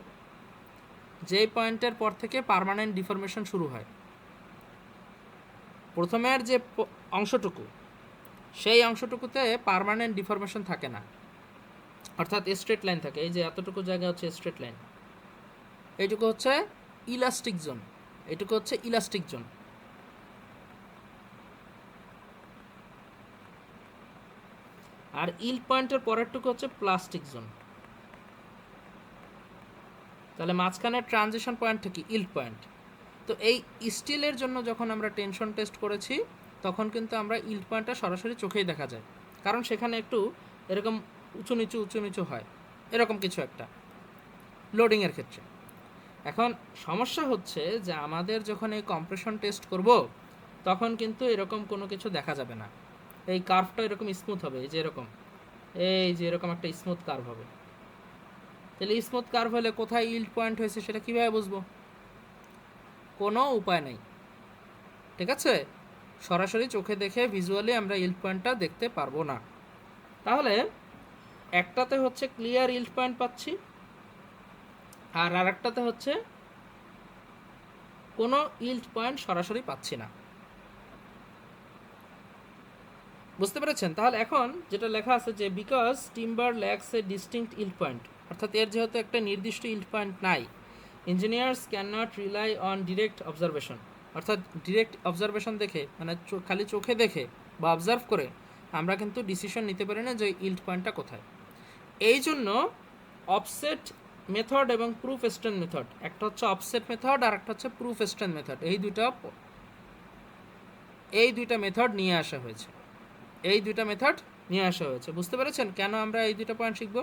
যেই পয়েন্টের পর থেকে পার্মানেন্ট ডিফরমেশন শুরু হয়। প্রথমের যে অংশটুকু, সেই অংশটুকুতে পার্মানেন্ট ডিফরমেশন থাকে না, অর্থাৎ স্ট্রেট লাইন থাকে। এই যে এতটুকু জায়গা হচ্ছে স্ট্রেট লাইন, এইটুকু হচ্ছে ইলাস্টিক জোন, এইটুকু হচ্ছে ইলাস্টিক জোন। আর ইল্ড পয়েন্টের পরেরটুকু হচ্ছে প্লাস্টিক জোন। তাহলে মাঝখানে ট্রানজিশন পয়েন্ট থেকে ইল্ড পয়েন্ট। তো এই স্টিলের জন্য যখন আমরা টেনশন টেস্ট করেছি, তখন কিন্তু আমরা ইল্ড পয়েন্টটা সরাসরি চোখেই দেখা যায়, কারণ সেখানে একটু এরকম উঁচু নিচু হয়, এরকম কিছু একটা লোডিংয়ের ক্ষেত্রে। এখন সমস্যা হচ্ছে যে আমাদের যখন এই কম্প্রেশন টেস্ট করব, তখন কিন্তু এরকম কোনো কিছু দেখা যাবে না। এই কার্ভটা এরকম স্মুথ হবে, এই যে এরকম একটা স্মুথ কার্ভ হবে। তাহলে স্মুথ কার্ভ হলে কোথায় ইল্ড পয়েন্ট হয়েছে সেটা কীভাবে বুঝবো? কোনো উপায় নেই, ঠিক আছে? সরাসরি চোখে দেখে ভিজুয়ালি আমরা ইল্ড পয়েন্টটা দেখতে পারবো না। তাহলে একটাতে হচ্ছে ক্লিয়ার ইল্ড পয়েন্ট পাচ্ছি, আর আরেকটাতে হচ্ছে কোনো ইল্ড পয়েন্ট সরাসরি পাচ্ছি না। বুঝতে পেরেছেন? তাহলে এখন যেটা লেখা আছে যে because timber lakhs A distinct yield point, অর্থাৎ এর যেহেতু একটা নির্দিষ্ট ইল্ড পয়েন্ট নাই, engineers can not rely on direct observation, অর্থাৎ ডিরেক্ট অবজারভেশন দেখে, মানে খালি চোখে দেখে বা অবজার্ভ করে আমরা কিন্তু ডিসিশন নিতে পারি না যে ইল্ড পয়েন্টটা কোথায়। এই জন্য অফসেট মেথড এবং প্রুফ স্ট্রেন মেথড, একটা হচ্ছে অফসেট মেথড আর একটা হচ্ছে প্রুফ স্ট্রেন মেথড, এই দুইটা মেথড নিয়ে আসা হয়েছে। বুঝতে পেরেছেন কেন আমরা এই দুইটা পয়েন্ট শিখব?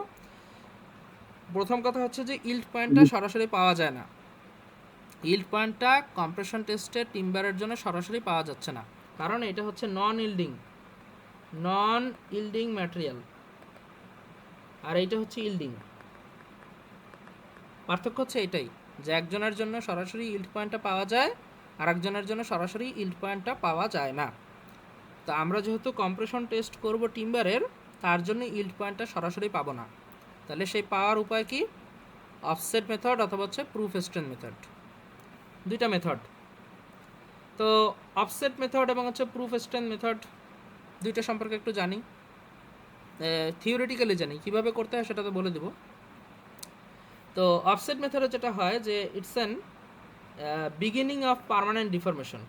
প্রথম কথা হচ্ছে যে ইল্ড পয়েন্টটা সরাসরি পাওয়া যায় না। ইল্ড পয়েন্টটা কম্প্রেশন টেস্টে টিম্বারের জন্য সরাসরি পাওয়া যাচ্ছে না, কারণ এটা হচ্ছে নন ইল্ডিং ম্যাটেরিয়াল, আর এইটা হচ্ছে ইল্ডিং। পার্থক্য হচ্ছে এটাই, যে একজনের জন্য সরাসরি ইল্ড পয়েন্টটা পাওয়া যায়, আর একজনের জন্য সরাসরি ইল্ড পয়েন্টটা পাওয়া যায় না। তো আমরা যেহেতু কম্প্রেশন টেস্ট করব টিম্বারের, তার জন্য ইল্ড পয়েন্টটা সরাসরি পাবো না। তাহলে সেই পাওয়ার উপায় কি? অফসেট মেথড অথবা হচ্ছে প্রুফ স্ট্রেন মেথড, দুইটা মেথড। তো অফসেট মেথড এবং হচ্ছে প্রুফ স্ট্রেন মেথড দুইটা সম্পর্কে একটু জানি, থিওরিটিক্যালি জানি, কীভাবে করতে হয় সেটা তো বলে দেব। তো অফসেট মেথডে যেটা হয় যে it's an beginning of permanent deformation.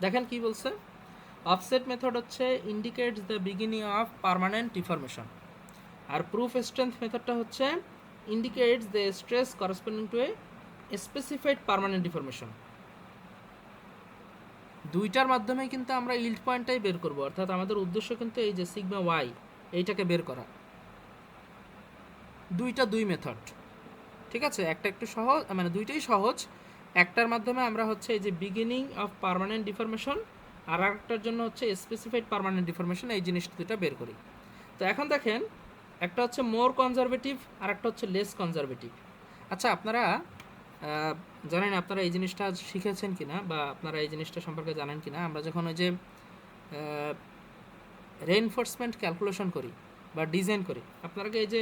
দেখেন কি বলছে, অফসেট মেথড হচ্ছে indicates the beginning of permanent deformation, আর প্রুফ স্ট্রেংথ মেথডটা হচ্ছে indicates the stress corresponding to a specified permanent deformation. দুইটার মাধ্যমে কিন্তু আমরা ইল্ড পয়েন্টটাই বের করব, অর্থাৎ আমাদের উদ্দেশ্য কিন্তু এই যে সিগমা ওয়াই এইটাকে বের করা। দুই মেথড, ঠিক আছে? একটা একটু সহজ, মানে দুইটাই সহজ। একটার মাধ্যমে আমরা হচ্ছে এই যে বিগিনিং অফ পার্মানেন্ট ডিফরমেশন, আর একটার জন্য হচ্ছে স্পেসিফাইড পার্মানেন্ট ডিফরমেশন, এই জিনিসটা দুটো বের করি। তো এখন দেখেন, একটা হচ্ছে মোর কনজারভেটিভ আর একটা হচ্ছে লেস কনজারভেটিভ। আচ্ছা, আপনারা জানেন, আপনারা এই জিনিসটা শিখেছেন কিনা বা আপনারা এই জিনিসটা সম্পর্কে জানেন কিনা, আমরা যখন ওই যে রেইনফোর্সমেন্ট ক্যালকুলেশন করি বা ডিজাইন করি, আপনারা এই যে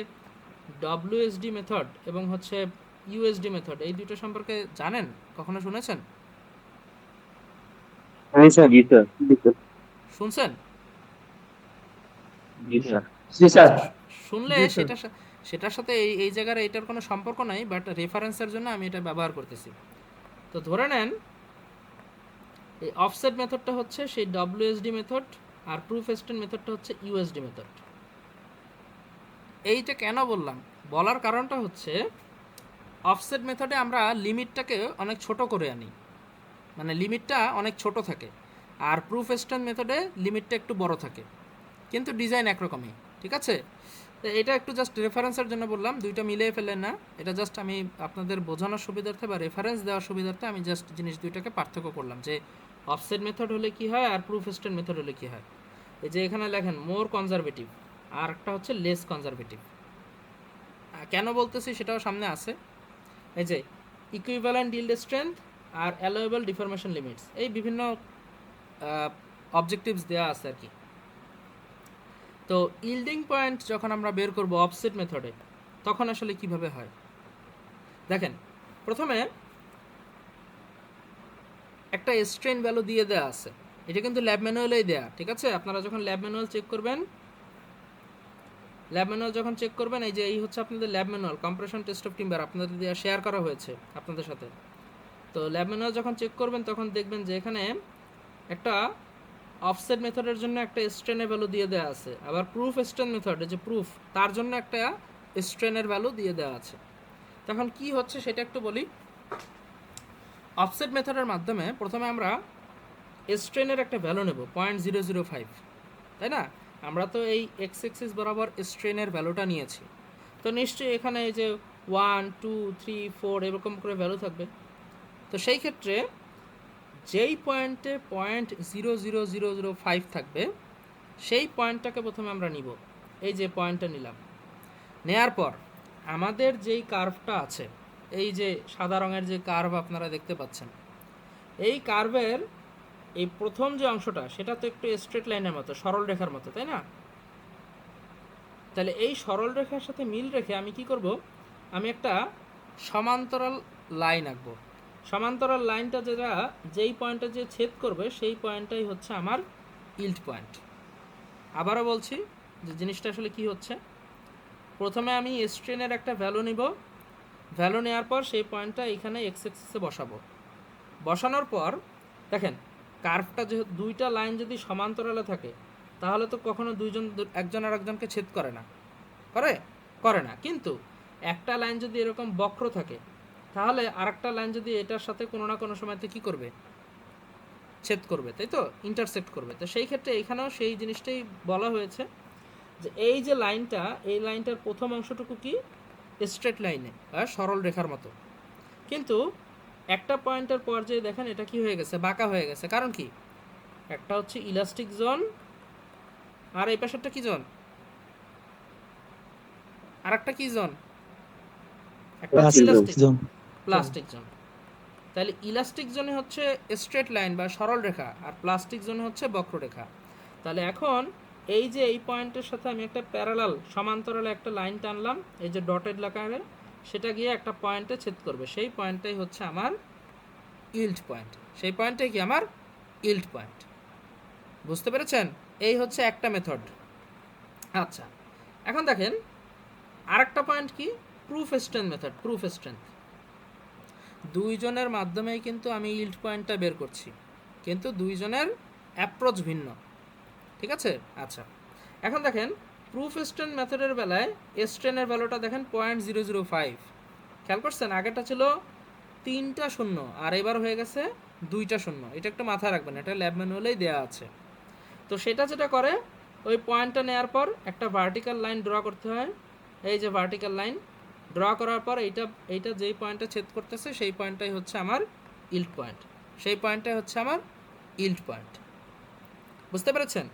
WSD মেথড এবং হচ্ছে USD মেথড, এই দুটো সম্পর্কে জানেন? কখনো শুনেছেন? শুনছেন? শুনলে সেটার সাথে এই জায়গার এটার কোনো সম্পর্ক নাই, বাট রেফারেন্সের জন্য আমি এটা ব্যবহার করতেছি। তো ধরে নেন এই অফসেট মেথডটা হচ্ছে সেই WSD মেথড, আর প্রুফ স্ট্রেন মেথডটা হচ্ছে USD মেথড। এইটা কেন বললাম? বলার কারণটা হচ্ছে অফসেট মেথডে আমরা লিমিটটাকে অনেক ছোট করে আনি, মানে লিমিটটা অনেক ছোট থাকে, আর প্রুফ স্ট্রেন মেথডে লিমিটটা একটু বড় থাকে, কিন্তু ডিজাইন একরকমই, ঠিক আছে? তো এটা একটু জাস্ট রেফারেন্সের জন্য বললাম, দুইটা মিলিয়ে ফেলেন না, এটা জাস্ট আমি আপনাদের বোঝানোর সুবিধার্থে বা রেফারেন্স দেওয়ার সুবিধার্থে আমি জাস্ট জিনিস দুইটাকে পার্থক্য করলাম যে অফসেট মেথড হলে কি হয় আর প্রুফ স্টেট মেথড হলে কি হয়। এই যে এখানে লেখেন মোর কনজারভেটিভ, আর একটা হচ্ছে লেস কনজারভেটিভ। কেন বলতেছি সেটাও সামনে আছে। এই যে ইকুইভ্যালেন্ট ইল্ড স্ট্রেংথ আর অ্যালোয়েবল ডিফরমেশন লিমিটস, এই বিভিন্ন অবজেক্টিভস দেওয়া আছে আর কি। তো ইল্ডিং পয়েন্ট যখন আমরা বের করব অফসেট মেথডে, তখন আসলে কিভাবে হয় দেখেন। প্রথমে একটা স্ট্রেন ভ্যালু দিয়ে দেওয়া আছে, এটা কিন্তু ল্যাব ম্যানুয়ালেই দেয়া, ঠিক আছে। আপনারা যখন ল্যাব ম্যানুয়াল চেক করবেন, এই যে এই হচ্ছে আপনাদের lab manual compression test of timber, আপনাদের দিয়ে শেয়ার করা হয়েছে আপনাদের সাথে। তো ল্যাব ম্যানুয়াল যখন চেক করবেন তখন দেখবেন যে এখানে একটা অফসেট মেথডের জন্য একটা স্ট্রেনের ভ্যালু দিয়ে দেওয়া আছে, আবার প্রুফ স্ট্রেন মেথডে যে প্রুফ তার জন্য একটা স্ট্রেনের ভ্যালু দিয়ে দেওয়া আছে। তখন কি হচ্ছে সেটা একটু বলি। অফসেট মেথডের মাধ্যমে প্রথমে আমরা স্ট্রেনের একটা ভ্যালু নেব 0.005, তাই না। আমরা তো এই এক্স এক্সিস বরাবর স্ট্রেনের ভ্যালুটা নিয়েছি, তো নিশ্চয়ই এখানে এই যে 1 2 3 4 এরকম করে ভ্যালু থাকবে। তো সেই ক্ষেত্রে যেই পয়েন্টে 0.00005 থাকবে সেই পয়েন্টটাকে প্রথমে আমরা নিব। এই যে পয়েন্টটা নিলাম, নেয়ার পর আমাদের যেই কার্ভটা আছে, এই যে সাদা রঙের যে কার্ভ আপনারা দেখতে পাচ্ছেন, এই কার্ভের এই প্রথম যে অংশটা সেটা তো একটু স্ট্রেট লাইনের মতো, সরল রেখার মতো, তাই না। তাহলে এই সরল রেখার সাথে মিল রেখে আমি কি করব, আমি একটা সমান্তরাল লাইন আঁকবো। সমান্তরাল লাইনটা যেটা যেই পয়েন্টে যে ছেদ করবে সেই পয়েন্টটাই হচ্ছে আমার ইল্ড পয়েন্ট। আবারও বলছি যে জিনিসটা আসলে কি হচ্ছে। প্রথমে আমি স্ট্রেনের একটা ভ্যালু নিব, ভ্যালু নেওয়ার পর সেই পয়েন্টটা এখানে এক্স এক্সিসে বসাবো। বসানোর পর দেখেন কার্ভটা যে দুইটা লাইন যদি সমান্তরালে থাকে তাহলে তো কখনো একজন আর একজনকে ছেদ করে না, করে না। কিন্তু একটা লাইন যদি এরকম বক্র থাকে তাহলে আরেকটা লাইন যদি এটার সাথে কোনো না কোনো সময়তে কি করবে, ছেদ করবে, তাই তো, ইন্টারসেক্ট করবে। তো সেই ক্ষেত্রে এখানেও সেই জিনিসটাই বলা হয়েছে যে এই যে লাইনটা, এই লাইনটার প্রথম অংশটুকু কি স্ট্রেট লাইনে আর সরল রেখার মতো, কিন্তু একটা পয়েন্টের পর্যায়ে দেখেন এটা কি হয়ে গেছে, বাঁকা হয়ে গেছে। কারণ কি, একটা হচ্ছে ইলাস্টিক জোন আর এই পাশেরটা কি জোন, আর একটা কি জোন, একটা প্লাস্টিক জোন। তাহলে ইলাস্টিক জোনে হচ্ছে স্ট্রেট লাইন বা সরল রেখা, আর প্লাস্টিক জোনে হচ্ছে বক্ররেখা। তাহলে এখন এই যে এই পয়েন্টের সাথে আমি একটা প্যারালাল সমান্তরালে একটা লাইন টানলাম, এই যে ডটেড লাইনে, সেটা গিয়ে একটা পয়েন্টে ছেদ করবে, সেই পয়েন্টটাই হচ্ছে আমার ইল্ড পয়েন্ট। সেই পয়েন্টটাই কি আমার ইল্ড পয়েন্ট। বুঝতে পেরেছেন? এই হচ্ছে একটা মেথড। আচ্ছা, এখন দেখেন আরেকটা পয়েন্ট কি, proof strength method. Proof strength দুইজনের মাধ্যমেই কিন্তু আমি ইল্ড পয়েন্টটা বের করছি, কিন্তু দুইজনের অ্যাপ্রোচ ভিন্ন, ঠিক আছে। আচ্ছা, এখন দেখেন প্রুফ স্ট্রেংথ মেথডের বেলায় স্ট্রেনের ভ্যালুটা দেখেন 0.005, খেয়াল করছেন, আগেটা ছিল 3টা শূন্য আর এবার হয়ে গেছে 2টা শূন্য। এটা একটু মাথায় রাখবেন, এটা ল্যাব ম্যানুয়ালেই দেওয়া আছে। তো সেটা যেটা করে, ওই পয়েন্টটা নেওয়ার পর একটা ভার্টিক্যাল লাইন ড্র করতে হয়। এই যে ভার্টিক্যাল লাইন ড্র করার পর এইটা যেই পয়েন্টে ছেদ করতেছে সেই পয়েন্টটাই হচ্ছে আমার ইল্ড পয়েন্ট, সেই পয়েন্টটাই হচ্ছে আমার ইল্ড পয়েন্ট। বুঝতে পেরেছেন?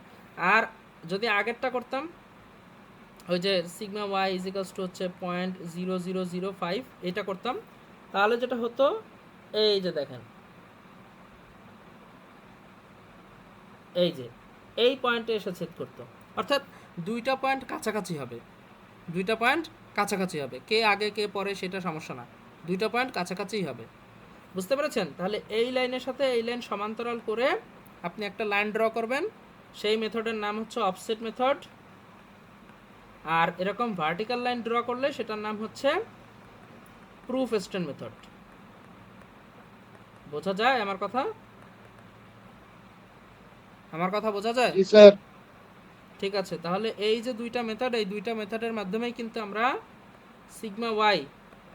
আর যদি আগেরটা করতাম, ওই যে সিগমা ওয়াই ইজিক্যালস টু হচ্ছে 0.0005, এটা করতাম, তাহলে যেটা হতো এই যে দেখেন, এই যে এই পয়েন্টে এসে ছেদ করতো, অর্থাৎ দুইটা পয়েন্ট কাছাকাছি হবে, দুইটা পয়েন্ট কাছাকাছি হবে, কে আগে কে পরে সেটা সমস্যা না, দুইটা পয়েন্ট কাছাকাছিই হবে। বুঝতে পেরেছেন? তাহলে এই লাইনের সাথে এই লাইন সমান্তরাল করে আপনি একটা লাইন ড্র করবেন, সেই মেথডের নাম হচ্ছে অফসেট মেথড। আর এরকম ভার্টিক্যাল লাইন ড্র করলে সেটার নাম হচ্ছে প্রুফ স্ট্রেংথ মেথড। বোঝা যায় আমার কথা? আমার কথা বোঝা যায়? জি স্যার। ঠিক আছে, তাহলে এই যে দুইটা মেথড, এই দুইটা মেথডের মাধ্যমেই কিন্তু আমরা সিগমা ওয়াই,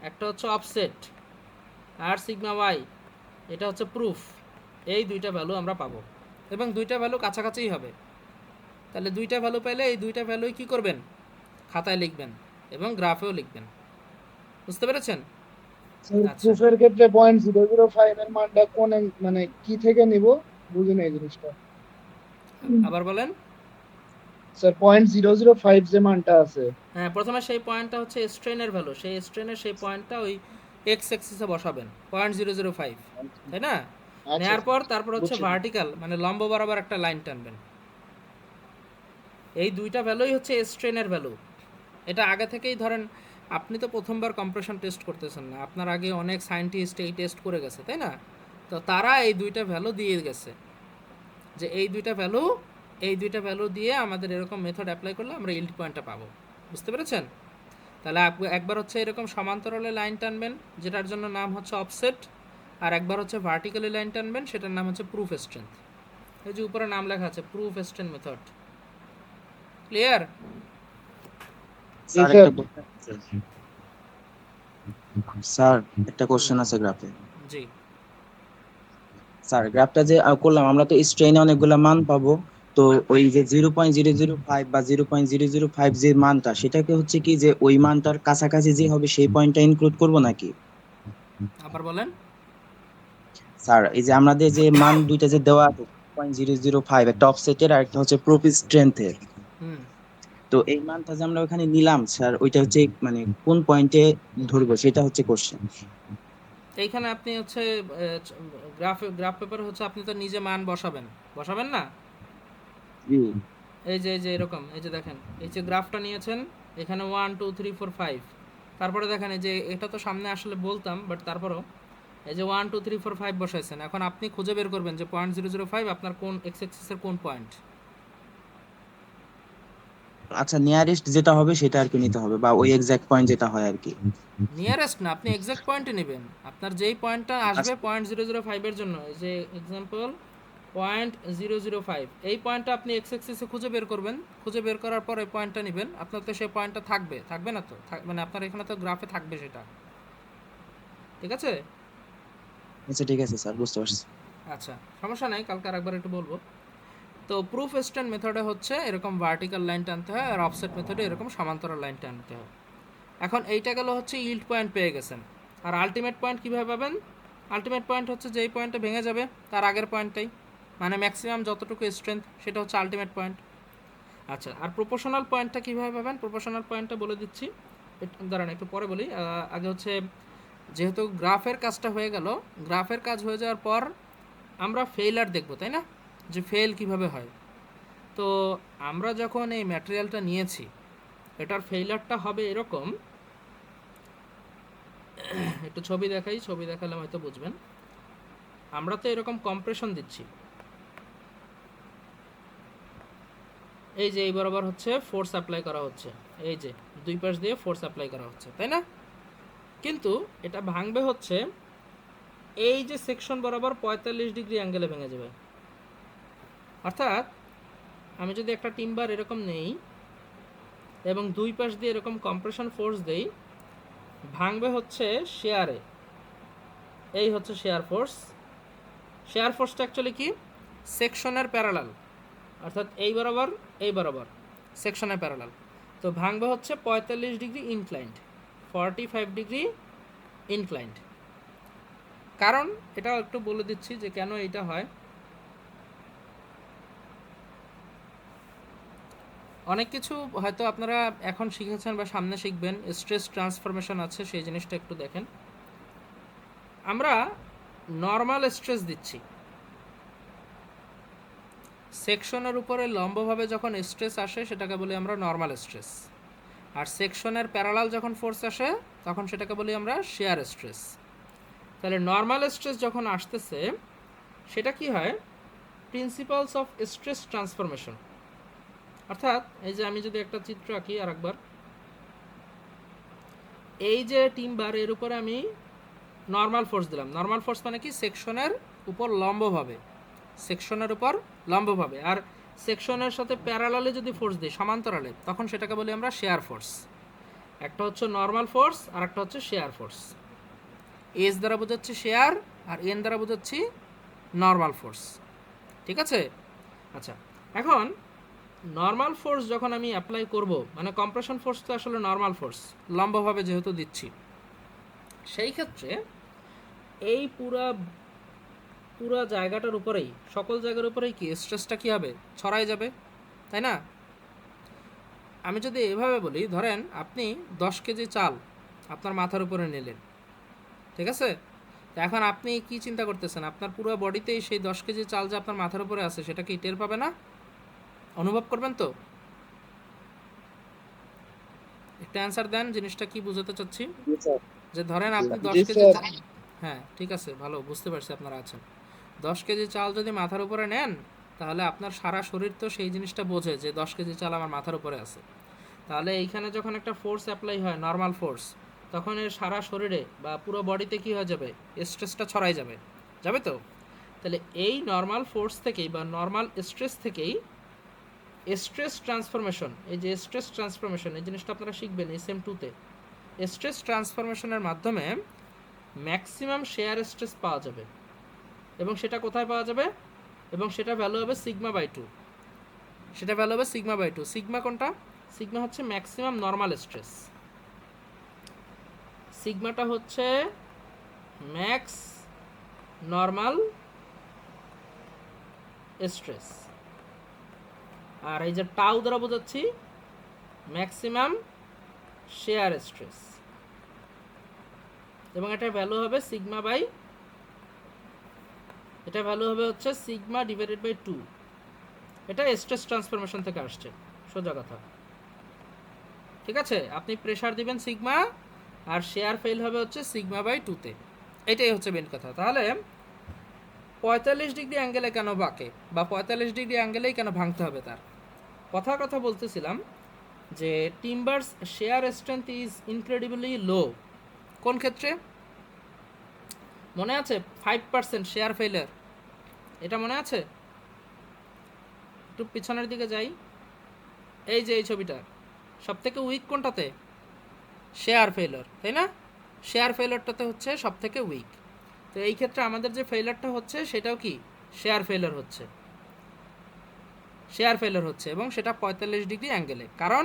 একটা হচ্ছে অফসেট আর সিগমা ওয়াই এটা হচ্ছে প্রুফ, এই দুইটা ভ্যালু আমরা পাবো, এবং দুইটা ভ্যালু কাছাকাছিই হবে। তাহলে দুইটা ভ্যালু পেলে এই দুইটা ভ্যালুই কী করবেন, খাতায় লিখবেন এবং গ্রাফেও লিখবেন। বুঝতে পেরেছেন? স্যার আচ্ছা, প্রুফের ক্ষেত্রে 0.005 এর মানটা কোন মানে কি থেকে নিব, বুঝিনি এই জিনিসটা। আবার বলেন। স্যার 0.005 যে মানটা আছে। হ্যাঁ, প্রথমে সেই পয়েন্টটা হচ্ছে স্ট্রেনের ভ্যালু, সেই স্ট্রেনের সেই পয়েন্টটা ওই এক্স অ্যাক্সিসে বসাবেন 0.005, তাই না? আচ্ছা নেয়ার স্যার, পর তারপর হচ্ছে বুঝছি স্যার। ভার্টিক্যাল মানে লম্ব বরাবর একটা লাইন টানবেন। এই দুইটা ভ্যালুই হচ্ছে স্ট্রেনের ভ্যালু। এটা আগে থেকেই ধরেন, আপনি তো প্রথমবার কম্প্রেশন টেস্ট করতেছেন না, আপনার আগে অনেক সায়েন্টিস্ট এই টেস্ট করে গেছে, তাই না? তো তারা এই দুইটা ভ্যালু দিয়ে গেছে যে এই দুইটা ভ্যালু দিয়ে আমাদের এরকম মেথড অ্যাপ্লাই করলে আমরা ইল্ড পয়েন্টটা পাবো। বুঝতে পেরেছেন? তাহলে একবার হচ্ছে এরকম সমান্তরালে লাইন টানবেন, যেটার জন্য নাম হচ্ছে অফসেট, আর একবার হচ্ছে ভার্টিক্যালি লাইন টানবেন, সেটার নাম হচ্ছে প্রুফ স্ট্রেংথ। এই যে উপরে নাম লেখা আছে প্রুফ স্ট্রেংথ মেথড। ক্লিয়ার? জি স্যার স্যার। একটা কোশ্চেন আছে। স্যার একটা কোশ্চেন আছে গ্রাফে। জি। স্যার গ্রাফটা যে করলাম আমরা, তো স্ট্রেনে অনেকগুলা মান পাবো। তো ওই যে 0.005 বা 0.005 যে মানটা, সেটাকে হচ্ছে কি যে ওই মানটার কাছাকাছি যে হবে সেই পয়েন্টটা ইনক্লুড করব নাকি? আবার বলেন। স্যার এই যে আমাদের যে মান দুইটা যে দেওয়া আছে, 0.005 একটা অফসেটের আর একটা হচ্ছে প্রুফ স্ট্রেংথের, হুম। তো এই মানটা যে আমরা ওখানে নিলাম স্যার, ওইটা হচ্ছে মানে কোন পয়েন্টে ধরবো সেটা হচ্ছে কোশ্চেন। এইখানে আপনি হচ্ছে গ্রাফ পেপারে হচ্ছে আপনি তো নিজে মান বসাবেন, বসাবেন না? জি। এই যে এরকম, এই যে দেখেন, এই যে গ্রাফটা নিয়েছেন, এখানে 1 2 3 4 5, তারপরে দেখেন এই যে এটা তো সামনে আসলে বলতাম, বাট তারপরেও এই যে 1 2 3 4 5 বসাইছেন। এখন আপনি খুঁজে বের করবেন যে 0.005 আপনার কোন এক্স এক্সিসের কোন পয়েন্ট। আচ্ছা, নিয়ারেস্ট যেটা হবে সেটা আর কি নিতে হবে, বা ওই এক্সাক্ট পয়েন্ট যেটা হয় আর কি। নিয়ারেস্ট না, আপনি এক্সাক্ট পয়েন্টে নেবেন। আপনার যেই পয়েন্টটা আসবে আচ্ছা 0.005 জন্য, এই যে এক্সাম্পল 0.005, এই পয়েন্টটা আপনি এক্স এক্সিসে খুঁজে বের করবেন। খুঁজে বের করার পর এই পয়েন্টটা নেবেন। আপনার তো সেই পয়েন্টটা থাকবে, থাকবে না তো? মানে আপনার এখানে তো গ্রাফে থাকবে সেটা। ঠিক আছে? আচ্ছা, ঠিক আছে স্যার, বুঝতে পারছি। আচ্ছা, সমস্যা নাই, কালকে আরেকবার একটু বলবো। তো প্রুফ স্ট্যান্ড মেথডে হচ্ছে এরকম ভার্টিক্যাল লাইন টানতে হয়, আর অফসেট মেথডে এরকম সমান্তরাল লাইন টানতে হয়। এখন এইটা গেল হচ্ছে ইল্ড পয়েন্ট পেয়ে গেছেন। আর আলটিমেট পয়েন্ট কীভাবে পাবেন? আলটিমেট পয়েন্ট হচ্ছে যেই পয়েন্টে ভেঙে যাবে তার আগের পয়েন্টটাই, মানে ম্যাক্সিমাম যতটুকু স্ট্রেংথ, সেটা হচ্ছে আলটিমেট পয়েন্ট। আচ্ছা, আর প্রপোর্শনাল পয়েন্টটা কীভাবে পাবেন? প্রপোর্শনাল পয়েন্টটা বলে দিচ্ছি, দাঁড়ান একটু পরে বলি। আগে হচ্ছে, যেহেতু গ্রাফের কাজটা হয়ে গেল, গ্রাফের কাজ হয়ে যাওয়ার পর আমরা ফেইলার দেখব, তাই না? যে ফেল কিভাবে হয়। তো আমরা যখন এই ম্যাটেরিয়ালটা নিয়েছি, এটার ফেইলারটা হবে এরকম। একটু ছবি দেখাই, ছবি দেখালে হয়তো বুঝবেন। আমরা তো এরকম কম্প্রেশন দিচ্ছি, এই যে এই বরাবর হচ্ছে ফোর্স অ্যাপ্লাই করা হচ্ছে, এই যে দুই পাশ দিয়ে ফোর্স অ্যাপ্লাই করা হচ্ছে, তাই না? কিন্তু এটা ভাঙবে হচ্ছে এই যে সেকশন বরাবর 45 ডিগ্রি অ্যাঙ্গেলে ভেঙে যাবে। অর্থাৎ আমি যদি একটা টিম্বার এরকম নেই এবং দুই পাশ দিয়ে এরকম কম্প্রেশন ফোর্স দেই, ভাঙবে হচ্ছে শেয়ারে। এই হচ্ছে শেয়ার ফোর্স। শেয়ার ফোর্সটা অ্যাকচুয়ালি কি? সেকশনের প্যারালাল, অর্থাৎ এই বরাবর সেকশনের প্যারালাল। তো ভাঙবে হচ্ছে 45 ডিগ্রি ইনক্লাইন্ড, 45 ডিগ্রি ইনক্লাইন্ড। কারণ এটাও একটু বলে দিচ্ছি যে কেন এটা হয়। অনেক কিছু হয়তো আপনারা এখন শিখেছেন বা সামনে শিখবেন, স্ট্রেস ট্রান্সফরমেশন আছে, সেই জিনিসটা একটু দেখেন। আমরা নর্মাল স্ট্রেস দিচ্ছি, সেকশনের উপরে লম্বভাবে যখন স্ট্রেস আসে সেটাকে বলি আমরা নর্মাল স্ট্রেস, আর সেকশনের প্যারালাল যখন ফোর্স আসে তখন সেটাকে বলি আমরা শেয়ার স্ট্রেস। তাহলে নর্মাল স্ট্রেস যখন আসতেছে, সেটা কি হয়? Principles of stress transformation. অর্থাৎ এই যে আমি যদি একটা চিত্র আঁকি আর একবার, এই যে টিম্বার, এর উপরে আমি নর্মাল ফোর্স দিলাম। নর্মাল ফোর্স মানে কি? সেকশনের উপর লম্বভাবে, সেকশনের উপর লম্বভাবে। আর সেকশনের সাথে প্যারালালে যদি ফোর্স দিই, সমান্তরালে, তখন সেটাকে বলি আমরা শেয়ার ফোর্স। একটা হচ্ছে নর্মাল ফোর্স আর একটা হচ্ছে শেয়ার ফোর্স। এস দ্বারা বোঝাচ্ছি শেয়ার, আর এন দ্বারা বোঝাচ্ছি নর্মাল ফোর্স। ঠিক আছে? আচ্ছা, এখন নর্মাল ফোর্স যখন আমি অ্যাপ্লাই করব, মানে কম্প্রেশন ফোর্স তো আসলে নর্মাল ফোর্স, লম্বভাবে যেহেতু দিচ্ছি, সেই ক্ষেত্রে এই পুরা জায়গাটার উপরেই, সকল জায়গার উপরেই কি স্ট্রেসটা কী হবে, ছড়াই যাবে, তাই না? আমি যদি এভাবে বলি, ধরেন আপনি 10 কেজি চাল আপনার মাথার উপরে নিলেন, ঠিক আছে? তো এখন আপনি কি চিন্তা করতেছেন, আপনার পুরো বডিতেই সেই 10 কেজি চাল যে আপনার মাথার উপরে আছে সেটা কি টের পাবে না? অনুভব করবেন তো? একটা অ্যান্সার দেন, জিনিসটা কি বোঝাতে চাচ্ছি? জি স্যার। যে ধরেন আপনি জি 10 কেজি স্যার। চাল, হ্যাঁ ঠিক আছে, ভালো বুঝতে পারছি আপনারা আছেন। 10 কেজি চাল যদি মাথার উপরে নেন, তাহলে আপনার সারা শরীর তো সেই জিনিসটা বোঝে যে 10 কেজি চাল আমার মাথার উপরে আছে। তাহলে এইখানে যখন একটা ফোর্স অ্যাপ্লাই হয়, নর্মাল ফোর্স, তখন এর সারা শরীরে বা পুরো বডিতে কি হয়ে যাবে, স্ট্রেসটা ছড়াই যাবে, যাবে তো? তাহলে এই নর্মাল ফোর্স থেকেই বা নর্মাল স্ট্রেস থেকেই স্ট্রেস ট্রান্সফরমেশন, এই যে স্ট্রেস ট্রান্সফরমেশন, এই জিনিসটা আপনারা শিখবেন SM2-তে। স্ট্রেস ট্রান্সফরমেশনের মাধ্যমে ম্যাক্সিমাম শেয়ার স্ট্রেস পাওয়া যাবে, এবং সেটা কোথায় পাওয়া যাবে, এবং সেটা ভ্যালু হবে σ/2। সেটা ভ্যালু হবে σ/2। সিগমা কোনটা? সিগমা হচ্ছে ম্যাক্সিমাম নর্মাল স্ট্রেস, সিগমাটা হচ্ছে ম্যাক্স নর্মাল স্ট্রেস, আর এই যে টাউ দ্বারা বোঝাচ্ছি ম্যাক্সিমাম শেয়ার স্ট্রেস, এবং এটার ভ্যালু হবে এটা ভ্যালু হবে হচ্ছে σ/2। এটা স্ট্রেস ট্রান্সফরমেশন থেকে আসছে, সোজা কথা, ঠিক আছে? আপনি প্রেসার দিবেন সিগমা, আর শেয়ার ফেল হবে হচ্ছে σ/2-তে। এটাই হচ্ছে মেন কথা। তাহলে 45 ডিগ্রি অ্যাঙ্গেলে কেন বাঁকে, বা 45 ডিগ্রি অ্যাঙ্গেলেই কেন ভাঙতে হবে, তার কথা বলতেছিলাম যে টিম্বারস শেয়ার স্ট্রেংথ ইজ ইনক্রেডিবলি লো। কোন ক্ষেত্রে মনে আছে? 5% শেয়ার ফেলিয়ার, এটা মনে আছে? একটু পিছনের দিকে যাই, এই যে এই ছবিটা, সব থেকে উইক কোনটাতে? শেয়ার ফেলার, তাই না? শেয়ার ফেলারটাতে হচ্ছে সব থেকে উইক। তো এই ক্ষেত্রে আমাদের যে ফেলারটা হচ্ছে সেটাও কি শেয়ার ফেলার হচ্ছে, এবং সেটা 45 ডিগ্রি অ্যাঙ্গেলে, কারণ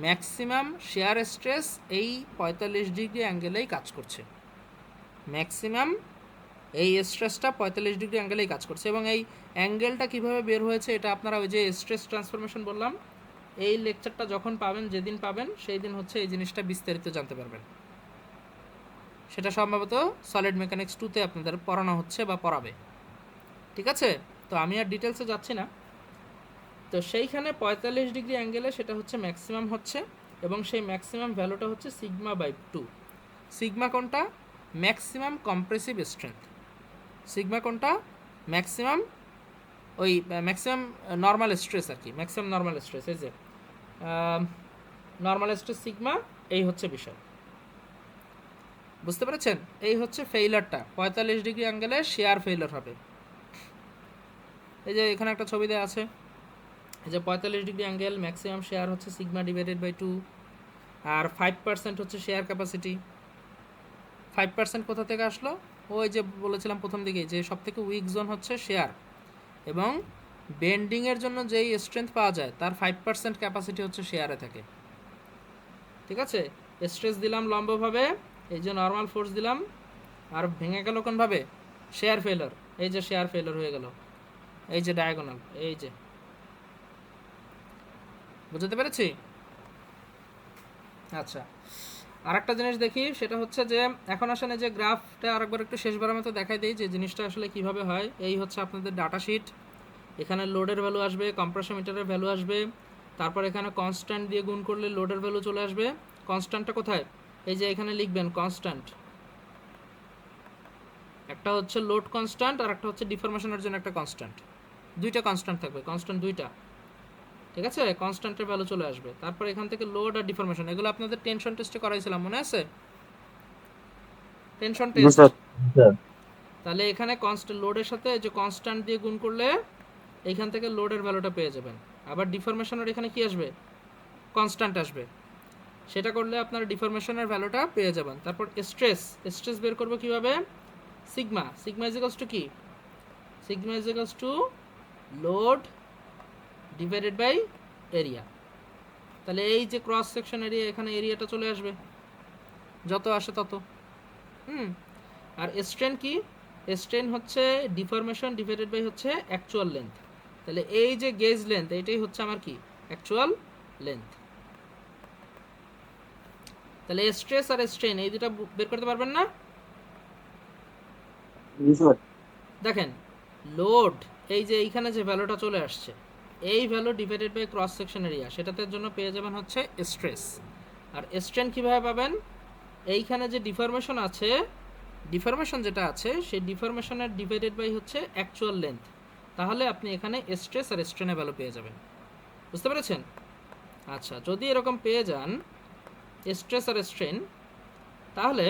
ম্যাক্সিমাম শেয়ার স্ট্রেস এই 45 ডিগ্রি অ্যাঙ্গেলেই কাজ করছে। ম্যাক্সিমাম এই স্ট্রেসটা 45 ডিগ্রি অ্যাঙ্গেলেই কাজ করছে, এবং এই অ্যাঙ্গেলটা কিভাবে বের হয়েছে এটা আপনারা ওই যে স্ট্রেস ট্রান্সফরমেশন বললাম, এই লেকচারটা যখন পাবেন, যেদিন পাবেন সেই দিন হচ্ছে এই জিনিসটা বিস্তারিত জানতে পারবেন। সেটা সম্ভবত সলিড মেকানিক্স 2-তে আপনাদের পড়ানো হচ্ছে বা পড়াবে, ঠিক আছে? তো আমি আর ডিটেলসে যাচ্ছি না। তো সেইখানে 45 ডিগ্রি অ্যাঙ্গেলে সেটা হচ্ছে ম্যাক্সিমাম হচ্ছে, এবং সেই ম্যাক্সিমাম ভ্যালুটা হচ্ছে σ/2। সিগমা কোনটা? Maximum compressive strength. সিগমা কোনটা? ম্যাক্সিমাম, ওই ম্যাক্সিমাম নর্মাল স্ট্রেস আর কি, ম্যাক্সিমাম নর্মাল স্ট্রেস, এই যে নর্মাল স্ট্রেস সিগমা, এই হচ্ছে বিষয়, বুঝতে পেরেছেন? এই হচ্ছে ফেইলারটা, 45 ডিগ্রি অ্যাঙ্গেলে শেয়ার ফেইলার হবে। এই যে এখানে একটা ছবি দেওয়া আছে, এই যে 45 ডিগ্রি অ্যাঙ্গেল, ম্যাক্সিমাম শেয়ার হচ্ছে σ/2, আর 5% হচ্ছে শেয়ার ক্যাপাসিটি। 5% কোথা থেকে আসলো? ওই যে বলেছিলাম প্রথম দিকে যে সব থেকে উইক জোন হচ্ছে শেয়ার, এবং বেন্ডিংয়ের জন্য যেই স্ট্রেংথ পাওয়া যায় তার 5% ক্যাপাসিটি হচ্ছে শেয়ারে থাকে, ঠিক আছে? স্ট্রেস দিলাম লম্বভাবে, এই যে নর্মাল ফোর্স দিলাম, আর ভেঙে গেল কোনভাবে? শেয়ার ফেলার, এই যে শেয়ার ফেলার হয়ে গেল, এই যে ডায়াগোনাল, এই যে, বুঝতে পেরেছি? আচ্ছা, আরেকটা জিনিস দেখি, সেটা হচ্ছে যে এখন আসেন এই যে গ্রাফটা আরেকবার একটু শেষবারের মতো দেখাই দিই যে জিনিসটা আসলে কিভাবে হয়। এই হচ্ছে আপনাদের ডাটা শিট, এখানে লোডের ভ্যালু আসবে, কম্প্রেসোমিটারের ভ্যালু আসবে, তারপর এখানে কনস্ট্যান্ট দিয়ে গুণ করলে লোডের ভ্যালু চলে আসবে। কনস্ট্যান্টটা কোথায়? এই যে এখানে লিখবেন কনস্ট্যান্ট, একটা হচ্ছে লোড কনস্ট্যান্ট আর একটা হচ্ছে ডিফরমেশনের জন্য একটা কনস্ট্যান্ট, দুইটা কনস্ট্যান্ট থাকবে, কনস্ট্যান্ট দুইটা, ঠিক আছে? কনস্ট্যান্টের ভ্যালু চলে আসবে। তারপর এখান থেকে লোড আর ডিফরমেশন, এগুলো আপনাদের টেনশন টেস্টে করাইছিলাম, মনে আছে? Tension test. তাহলে এখানে কনস্ট্যান্ট লোডের সাথে যে কনস্ট্যান্ট দিয়ে গুণ করলে এইখান থেকে লোডের ভ্যালুটা পেয়ে যাবেন। আবার ডিফরমেশনের এখানে কি আসবে? কনস্ট্যান্ট আসবে, সেটা করলে আপনারা ডিফরমেশনের ভ্যালুটা পেয়ে যাবেন। তারপর স্ট্রেস বের করবো কিভাবে? সিগমা ইজ ইকুয়ালস টু কি? Sigma is equals to load divided by area. তাহলে এই যে ক্রস সেকশন এরিয়া, এখানে এরিয়াটা চলে আসবে, যত আসে তত। আর স্ট্রেন কি? স্ট্রেন হচ্ছে ডিফরমেশন ডিভাইডেড বাই হচ্ছে অ্যাকচুয়াল লেন্থ। তাহলে এই যে গেজ লেন্থ, এটাই হচ্ছে আমার কি? Actual length. তাহলে স্ট্রেস আর স্ট্রেন এই দুটো বের করতে পারবেন না? দেখেন লোড, এই যে এইখানে যে ভ্যালুটা চলে আসছে, এই value divided by cross section area, সেটাতে জন্য পেয়ে যাবেন হচ্ছে স্ট্রেস। আর স্ট্রেন কিভাবে পাবেন? এইখানে যে ডিফরমেশন আছে, ডিফরমেশন যেটা আছে সেই ডিফরমেশনের ডিভাইডেড বাই হচ্ছে অ্যাকচুয়াল লেন্থ, তাহলে আপনি এখানে স্ট্রেস আর স্ট্রেনের ভ্যালু পেয়ে যাবেন। বুঝতে পেরেছেন? আচ্ছা, যদি এরকম পেয়ে যান স্ট্রেস আর স্ট্রেন, তাহলে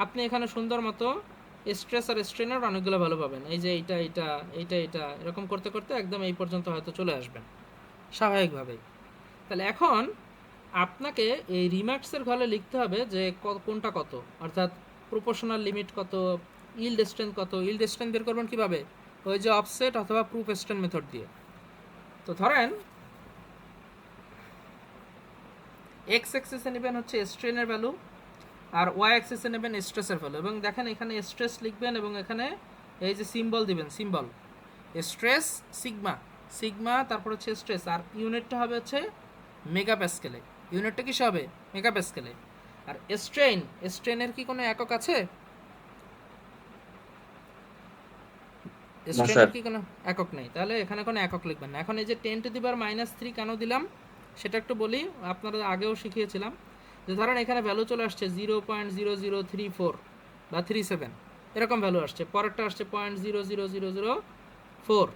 আপনি এখানে সুন্দর মতো স্ট্রেস আর স্ট্রেনের অনেকগুলো ভ্যালু পাবেন। এই যে এইটা এইটা এইটা এইটা এরকম করতে করতে একদম এই পর্যন্ত হয়তো চলে আসবেন স্বাভাবিকভাবেই। তাহলে এখন আপনাকে এই রিম্যাক্সের ঘরে লিখতে হবে যে কোনটা কত, অর্থাৎ প্রপোর্শনাল লিমিট কত, ইল্ড স্ট্রেন্থ কত। ইল্ড স্ট্রেন্থ বের করবেন কীভাবে? ওই যে অফসেট অথবা প্রুফ স্ট্রেন্থ মেথড দিয়ে। তো ধরেন এক্স অ্যাক্সিসে নেবেন হচ্ছে স্ট্রেনের ভ্যালু, আর ওয়াই অ্যাক্সিসে নেবেন স্ট্রেসের ভ্যালু, এবং দেখেন এখানে স্ট্রেস লিখবেন এবং এখানে এই যে সিম্বল দিবেন, সিম্বল স্ট্রেস সিগমা, সিগমা তারপর হচ্ছে স্ট্রেস, আর ইউনিটটা হবে হচ্ছে মেগাপ্যাসকেলে। ইউনিটটা কিসে হবে? মেগাপ্যাসকেলে। আর স্ট্রেন, স্ট্রেনের কি কোনো একক আছে? স্ট্রেনের কি কোনো একক নেই, তাহলে এখানে কোনো একক লিখবেন না। এখন এই যে 10⁻³ কেন দিলাম সেটা একটু বলি, আপনারা আগেও শিখিয়েছিলাম। যে ধরেন এখানে ভ্যালু চলে আসছে 0.0034 বা 37 এরকম ভ্যালু আসছে, পরেরটা আসছে 0.00004।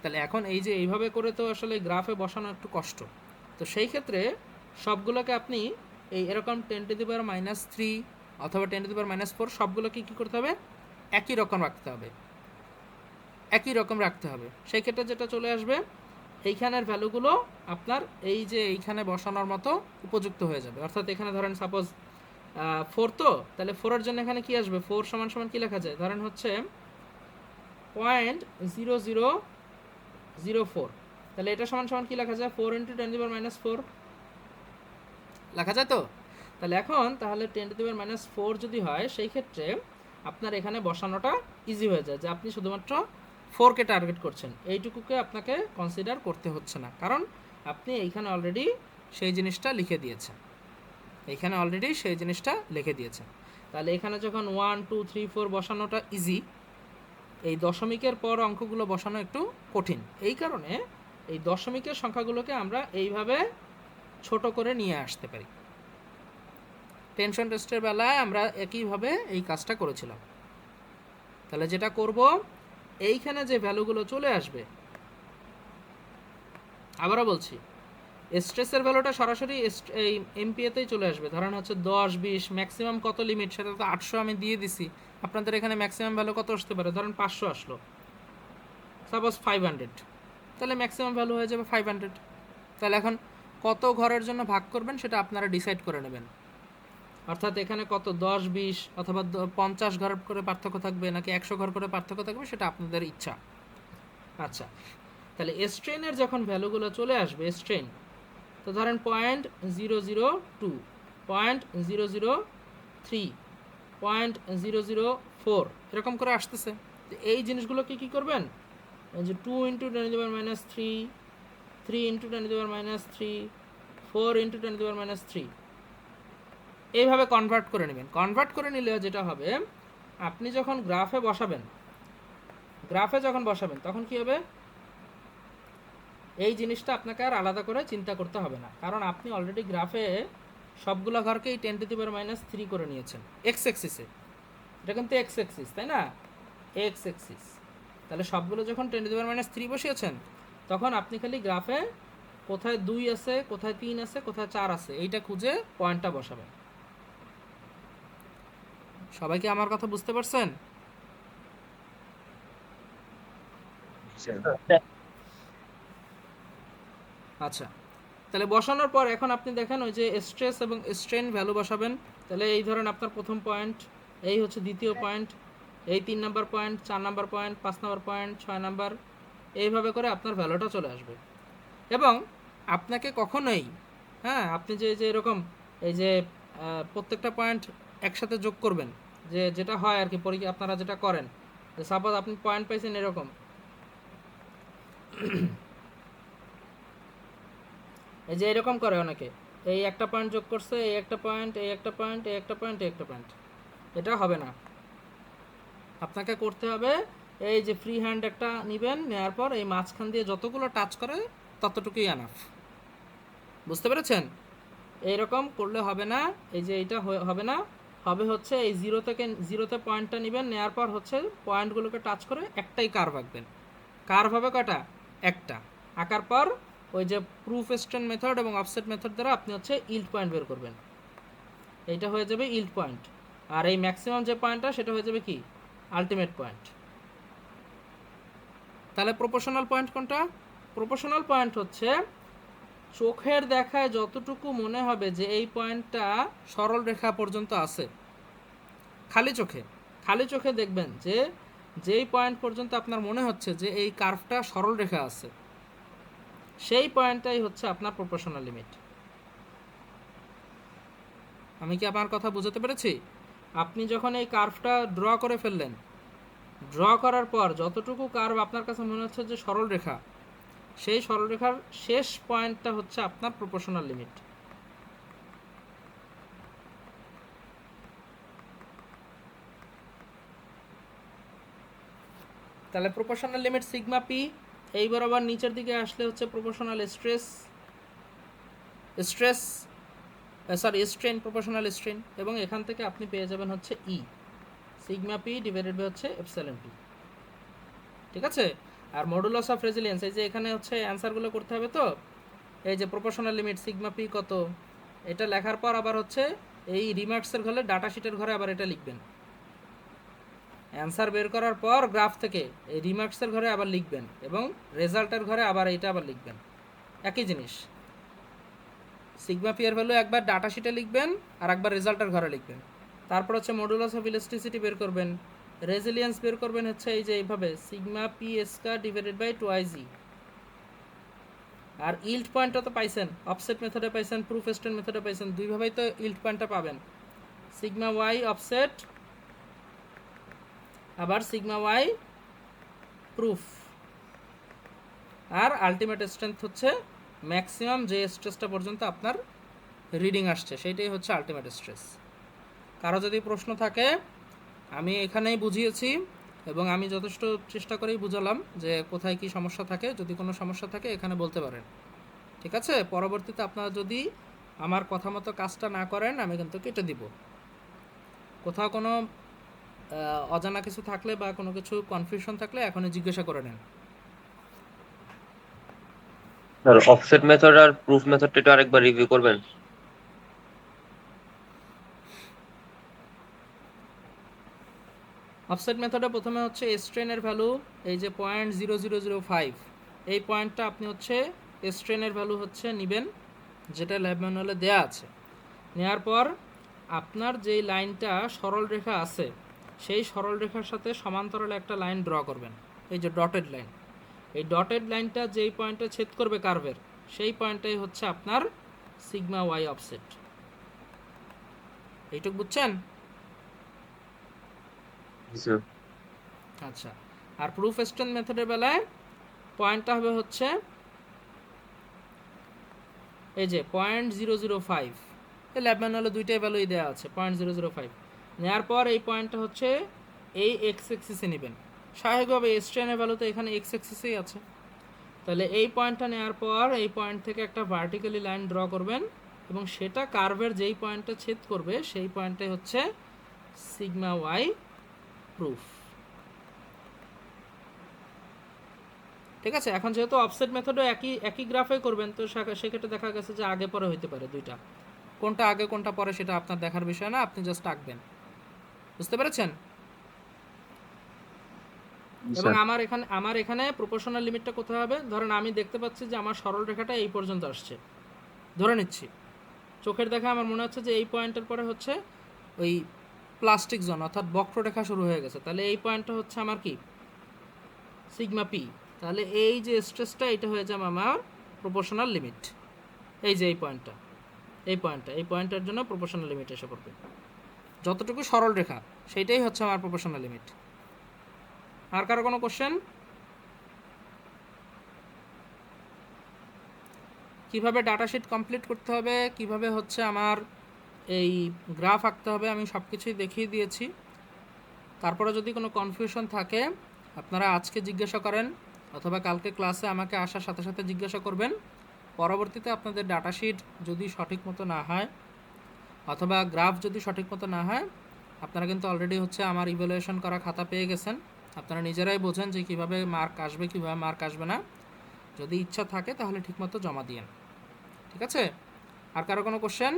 তাহলে এখন এই যে এইভাবে করে তো আসলে গ্রাফে বসানো একটু কষ্ট। তো সেই ক্ষেত্রে সবগুলোকে আপনি এই এরকম 10⁻³ অথবা 10⁻⁴ সবগুলোকে কী করতে হবে? একই রকম রাখতে হবে, একই রকম রাখতে হবে। সেই ক্ষেত্রে যেটা চলে আসবে, এইখানের ভ্যালুগুলো আপনার এই যে এইখানে বসানোর মতো উপযুক্ত হয়ে যাবে। অর্থাৎ এখানে ধরেন সাপোজ 4, তো তাহলে 4-এর জন্য এখানে কি আসবে? 4 সমান সমান কী লেখা যায়? ধরেন হচ্ছে 0.0004, তাহলে এটা সমান সমান কী লেখা যায়? 4 × 10⁻⁴ লেখা যায় তো। তাহলে এখন তাহলে 10⁻⁴ যদি হয়, সেই ক্ষেত্রে আপনার এখানে বসানোটা ইজি হয়ে যায়, যে আপনি শুধুমাত্র 4কে টার্গেট করছেন, এইটুকুকে আপনাকে কনসিডার করতে হচ্ছে না, কারণ আপনি এইখানে অলরেডি সেই জিনিসটা লিখে দিয়েছেন, এইখানে অলরেডি সেই জিনিসটা লিখে দিয়েছেন। তাহলে এখানে যখন 1 2 3 4 বসানোটা ইজি, এই দশমিকের পর অঙ্কগুলো বসানো একটু কঠিন। এই কারণে এই দশমিকের সংখ্যাগুলোকে আমরা এইভাবে ছোট করে নিয়ে আসতে পারি। টেনশন টেস্টের বেলায় আমরা একইভাবে এই কাজটা করেছিলাম। তাহলে যেটা করব, এইখানে যে ভ্যালুগুলো চলে আসবে, আবারও বলছি, স্ট্রেসের ভ্যালুটা সরাসরি এই এমপিএতেই চলে আসবে। ধরেন হচ্ছে 10 20 ম্যাক্সিমাম কত লিমিট, সেটা তো 800 আমি দিয়ে দিছি। আপনাদের এখানে ম্যাক্সিমাম ভ্যালু কত আসতে পারে? ধরেন 500 আসলো, সাপোজ 500, তাহলে ম্যাক্সিমাম ভ্যালু হয়ে যাবে 500। তাহলে এখন কত ঘরের জন্য ভাগ করবেন সেটা আপনারা ডিসাইড করে নেবেন। অর্থাৎ এখানে কত 10 20 অথবা 50 ঘর করে পার্থক্য থাকবে নাকি 100 ঘর করে পার্থক্য থাকবে, সেটা আপনাদের ইচ্ছা। আচ্ছা, তাহলে স্ট্রেনের যখন ভ্যালুগুলো চলে আসবে, স্ট্রেন তো ধরেন 0.002, 0.003, 0.004 এরকম করে আসতেছে। তো এই জিনিসগুলোকে কী করবেন? যে 2 × 10⁻³ 3 × 10⁻³, 4 × 10⁻³ এইভাবে কনভার্ট করে নেবেন। কনভার্ট করে নিলে যেটা হবে, আপনি যখন গ্রাফে বসাবেন তখন কি হবে? এই জিনিসটা আপনাকে আর আলাদা করে চিন্তা করতে হবে না, কারণ আপনি অলরেডি গ্রাফে সবগুলো ঘরকেই 10⁻³ করে নিয়েছেন এক্স অ্যাক্সিসে। এটা কিন্তু এক্স অ্যাক্সিস, তাই না? X Axis. তাহলে সবগুলো যখন 10⁻³ বসিয়েছেন, তখন আপনি খালি গ্রাফে কোথায় 2 আছে, কোথায় 3 আছে, কোথায় 4 আছে, এইটা খুঁজে পয়েন্টটা বসাবেন। সবাই কি আমার কথা বুঝতে পারছেন? আচ্ছা, তাহলে বসানোর পর এখন আপনি দেখেন ওই যে স্ট্রেস এবং স্ট্রেন ভ্যালু বসাবেন। তাহলে এই ধরেন আপনার প্রথম পয়েন্ট, এই হচ্ছে দ্বিতীয় পয়েন্ট, এই 3 number point, 4 number point, 5 number point, 6 number, এইভাবে করে আপনার ভ্যালুটা চলে আসবে। এবং আপনাকে কখনোই, হ্যাঁ, আপনি যে যে এরকম এই যে প্রত্যেকটা পয়েন্ট একসাথে যোগ করবেন, যে যেটা হয় আর কি পরীক্ষা আপনারা যেটা করেন, যে সাপোজ আপনি পয়েন্ট পাইছেন এরকম, এই যে এরকম করে অনেকে, এই একটা পয়েন্ট যোগ করছে, এই একটা পয়েন্ট, এই একটা পয়েন্ট, এই একটা পয়েন্ট, এই একটা পয়েন্ট, এটা হবে না। আপনাকে করতে হবে এই যে ফ্রি হ্যান্ড একটা নেবেন, নেওয়ার পর এই মাঝখান দিয়ে যতগুলো টাচ করে ততটুকুই এনাফ। বুঝতে পেরেছেন? এইরকম করলে হবে না, এই যে এইটা হবে না, হবে হচ্ছে এই জিরো থেকে জিরোতে পয়েন্টটা নেবেন, নেওয়ার পর হচ্ছে পয়েন্টগুলোকে টাচ করে একটাই কার্ভ আঁকবেন। কার্ভ হবে কটা? একটা। আঁকার পর ওই যে প্রুফ স্ট্রেন মেথড এবং অফসেট মেথড দ্বারা আপনি হচ্ছে ইল্ড পয়েন্ট বের করবেন। এইটা হয়ে যাবে ইল্ড পয়েন্ট। আর এই ম্যাক্সিমাম যে পয়েন্টটা সেটা হয়ে যাবে কি? Ultimate point. তাহলে প্রপোর্শনাল পয়েন্ট কোনটা? প্রপোর্শনাল পয়েন্ট হচ্ছে চোখের দেখায় যতটুকু মনে হবে যে এই পয়েন্টটা সরল রেখা পর্যন্ত আছে, খালি চোখে দেখবেন যে যেই পয়েন্ট পর্যন্ত আপনার মনে হচ্ছে যে এই কার্ভটা সরল রেখা আছে, সেই পয়েন্টটাই হচ্ছে আপনার প্রপোর্শনাল লিমিট। আমি কি আপনার কথা বুঝাতে পেরেছি? আপনি যখন এই কার্ভটা ড্র করে ফেললেন, ড্র করার পর যতটুকু কার্ভ আপনার কাছে মনে হচ্ছে যে সরল রেখা, সেই সরলরেখার শেষ পয়েন্টটা হচ্ছে আপনার প্রপোর্শনাল লিমিট। তাহলে প্রপোর্শনাল লিমিট সিগমা পি, এই বরাবর নিচের দিকে আসলে হচ্ছে প্রপোর্শনাল স্ট্রেন, প্রপোর্শনাল স্ট্রেন, এবং এখান থেকে আপনি পেয়ে যাবেন হচ্ছে ই সিগমা পি ডিভাইডেড বাই হচ্ছে এপসাইলন পি। ঠিক আছে? আর মডুলাস অফ রেজিলিয়েন্স, এই যে এখানে হচ্ছে অ্যান্সারগুলো করতে হবে, তো এই যে প্রপোর্শনাল লিমিট সিগমা পি কত, এটা লেখার পর আবার হচ্ছে এই রিমার্কসের ঘরে, ডাটা শিটের ঘরে আবার এটা লিখবেন। অ্যান্সার বের করার পর গ্রাফ থেকে এই রিমার্কসের ঘরে আবার লিখবেন, এবং রেজাল্টের ঘরে আবার এইটা আবার লিখবেন। একই জিনিস, সিগমা পি এর ভ্যালু একবার ডাটা শিটে লিখবেন আর একবার রেজাল্টের ঘরে লিখবেন। তারপর হচ্ছে মডুলাস অফ ইলাস্টিসিটি বের করবেন, রেজিলিয়েন্স বের করবেন হচ্ছে এই যে এইভাবে sigma P square divided by 2iz। আর ইল্ড পয়েন্টটা তো পাইছেন, অফসেট মেথডে পাইছেন, প্রুফ স্ট্রেন মেথডে পাইছেন, দুইভাবেই তো ইল্ড পয়েন্টটা পাবেন। সিগমা ওয়াই অফসেট, আবার সিগমা ওয়াই প্রুফ। আর আলটিমেট স্ট্রেংথ হচ্ছে ম্যাক্সিমাম যে স্ট্রেসটা পর্যন্ত আপনার রিডিং আসছে, সেইটাই হচ্ছে আলটিমেট স্ট্রেস। কারো যদি প্রশ্ন থাকে, আমি এখানেই বুঝিয়েছি এবং আমি যথেষ্ট চেষ্টা করেই বুঝালাম যে কোথায় কি সমস্যা থাকে। যদি কোনো সমস্যা থাকে এখানে বলতে পারেন, ঠিক আছে? পরবর্তীতে আপনারা যদি আমার কথা মতো কাজটা না করেন, আমি কিন্তু কেটে দিব। কোথাও কোনো অজানা কিছু থাকলে বা কোনো কিছু কনফিউশন থাকলে এখনই জিজ্ঞাসা করে নেন। স্যার অফসেট মেথড আর প্রুফ মেথডটা একটু আরেকবার রিভিউ করবেন? অফসেট মেথডে প্রথমে হচ্ছে স্ট্রেনের ভ্যালু, এই যে 0.0005, এই পয়েন্টটা আপনি হচ্ছে স্ট্রেনের ভ্যালু হচ্ছে নেবেন, যেটা ল্যাব ম্যানুয়ালে দেয়া আছে। নেওয়ার পর আপনার যেই লাইনটা সরল রেখা আছে, সেই সরল রেখার সাথে সমান্তরালে একটা লাইন ড্র করবেন, এই যে ডটেড লাইন। এই ডটেড লাইনটা যেই পয়েন্টে ছেদ করবে কার্ভের, সেই পয়েন্টটাই হচ্ছে আপনার সিগমা ওয়াই অফসেট। এইটুকু বুঝছেন? আচ্ছা, আর প্রুফ স্ট্রেন মেথডের বেলায় পয়েন্টটা হবে হচ্ছে এই যে 0.005, এই ল্যাব ম্যানুয়ালে দুইটাই ভ্যালুই দেওয়া আছে 0.005। নেওয়ার পর এই পয়েন্টটা হচ্ছে এই এক্স এক্সিসে নেবেন, স্বাভাবিকভাবে স্ট্রেনের ভ্যালু তো এখানে এক্স এক্সিসেই আছে। তাহলে এই পয়েন্টটা নেওয়ার পর এই পয়েন্ট থেকে একটা ভার্টিক্যালি লাইন ড্র করবেন, এবং সেটা কার্ভের যেই পয়েন্টটা ছেদ করবে সেই পয়েন্টটাই হচ্ছে সিগমা ওয়াই প্রুফ। ঠিক আছে? এখন যেহেতু অফসেট মেথডও একই গ্রাফে করবেন, তো সেক্ষেত্রে দেখা গেছে যে আগে পরে হইতে পারে দুইটা, কোনটা আগে কোনটা পরে সেটা আপনার দেখার বিষয় না, আপনি জাস্ট আঁকবেন। বুঝতে পেরেছেন? এবং আমার এখানে প্রপোর্শনাল লিমিটটা কোথায় হবে? ধরেন আমি দেখতে পাচ্ছি যে আমার সরল রেখাটা এই পর্যন্ত আসছে, ধরে নিচ্ছি চোখের দেখা আমার মনে হচ্ছে যে এই পয়েন্টের পরে হচ্ছে ওই প্লাস্টিক জোন অর্থাৎ বক্ররেখা শুরু হয়ে গেছে। তাহলে এই পয়েন্টটা হচ্ছে আমার কি? Sigma P. তাহলে এই যে স্ট্রেসটা, এটা হয়ে যাবে আমার প্রপোর্শনাল লিমিট। এই যে এই পয়েন্টের জন্য প্রপোর্শনাল লিমিট এসে পড়বে। যতটুকু সরল রেখা সেইটাই হচ্ছে আমার প্রপোর্শনাল লিমিট। আর কারো কোনো কোশ্চেন? কিভাবে ডাটা শিট কমপ্লিট করতে হবে, কিভাবে হচ্ছে আমার এই গ্রাফ আঁকতে হবে, আমি সব কিছুই দেখিয়ে দিয়েছি। তারপরে যদি কোনো কনফিউশন থাকে আপনারা আজকে জিজ্ঞাসা করেন অথবা কালকে ক্লাসে আমাকে আসার সাথে সাথে জিজ্ঞাসা করবেন। পরবর্তীতে আপনাদের ডাটা শিট যদি সঠিক মতো না হয় অথবা গ্রাফ যদি সঠিক মতো না হয়, আপনারা কিন্তু অলরেডি হচ্ছে আমার ইভ্যালুয়েশন করা খাতা পেয়ে গেছেন। আপনারা নিজেরাই বোঝেন যে কীভাবে মার্ক আসবে, কীভাবে মার্ক আসবে না। যদি ইচ্ছা থাকে তাহলে ঠিকমতো জমা দিয়েন, ঠিক আছে? আর কারো কোনো কোশ্চেন?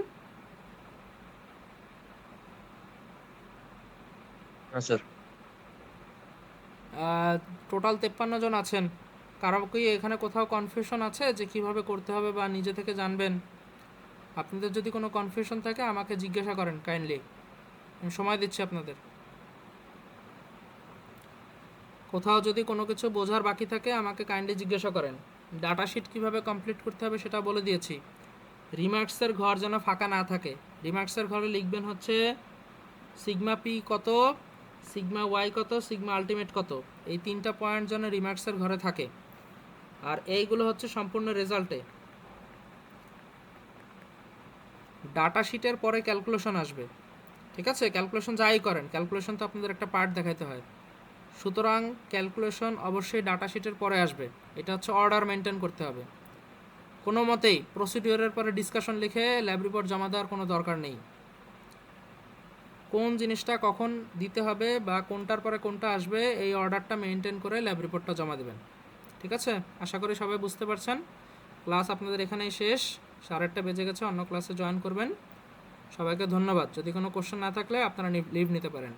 হ্যাঁ স্যার। টোটাল 53 জন আছেন। কারো কি এখানে কোথাও কনফিউশন আছে যে কিভাবে করতে হবে বা নিজে থেকে জানবেন? আপনাদের যদি কোনো কনফিউশন থাকে আমাকে জিজ্ঞাসা করেন কাইন্ডলি, আমি সময় দিচ্ছি আপনাদের। কোথাও যদি কোনো কিছু বোঝার বাকি থাকে আমাকে কাইন্ডলি জিজ্ঞাসা করেন। ডাটা শিট কীভাবে কমপ্লিট করতে হবে সেটা বলে দিয়েছি। রিমার্কসের ঘর যেন ফাঁকা না থাকে। রিমার্কসের ঘরে লিখবেন হচ্ছে সিগমা পি কত, সিগমা ওয়াই কত, সিগমা আলটিমেট কত, এই 3টা পয়েন্ট যেন রিমার্কসের ঘরে থাকে। আর এইগুলো হচ্ছে সম্পূর্ণ রেজাল্টে। ডাটা শিটের পরে ক্যালকুলেশন আসবে, ঠিক আছে? ক্যালকুলেশন যাই করেন, ক্যালকুলেশন তো আপনাদের একটা পার্ট দেখাইতে হয়। সুতরাং ক্যালকুলেশন অবশ্যই ডাটা শিটের পরে আসবে। এটা হচ্ছে অর্ডার মেনটেন করতে হবে। কোনো মতেই প্রসিডিওরের পরে ডিসকাশন লিখে ল্যাব রিপোর্ট জমা দেওয়ার কোনো দরকার নেই। কোন জিনিসটা কখন দিতে হবে বা কোনটার পরে কোনটা আসবে এই অর্ডারটা মেনটেন করে ল্যাব রিপোর্টটা জমা দেবেন, ঠিক আছে? আশা করি সবাই বুঝতে পারছেন। ক্লাস আপনাদের এখানেই শেষ। 8:30 বেজে গেছে, অন্য ক্লাসে জয়েন করবেন। সবাইকে ধন্যবাদ। যদি কোনো কোশ্চেন না থাকলে আপনারা লিভ নিতে পারেন।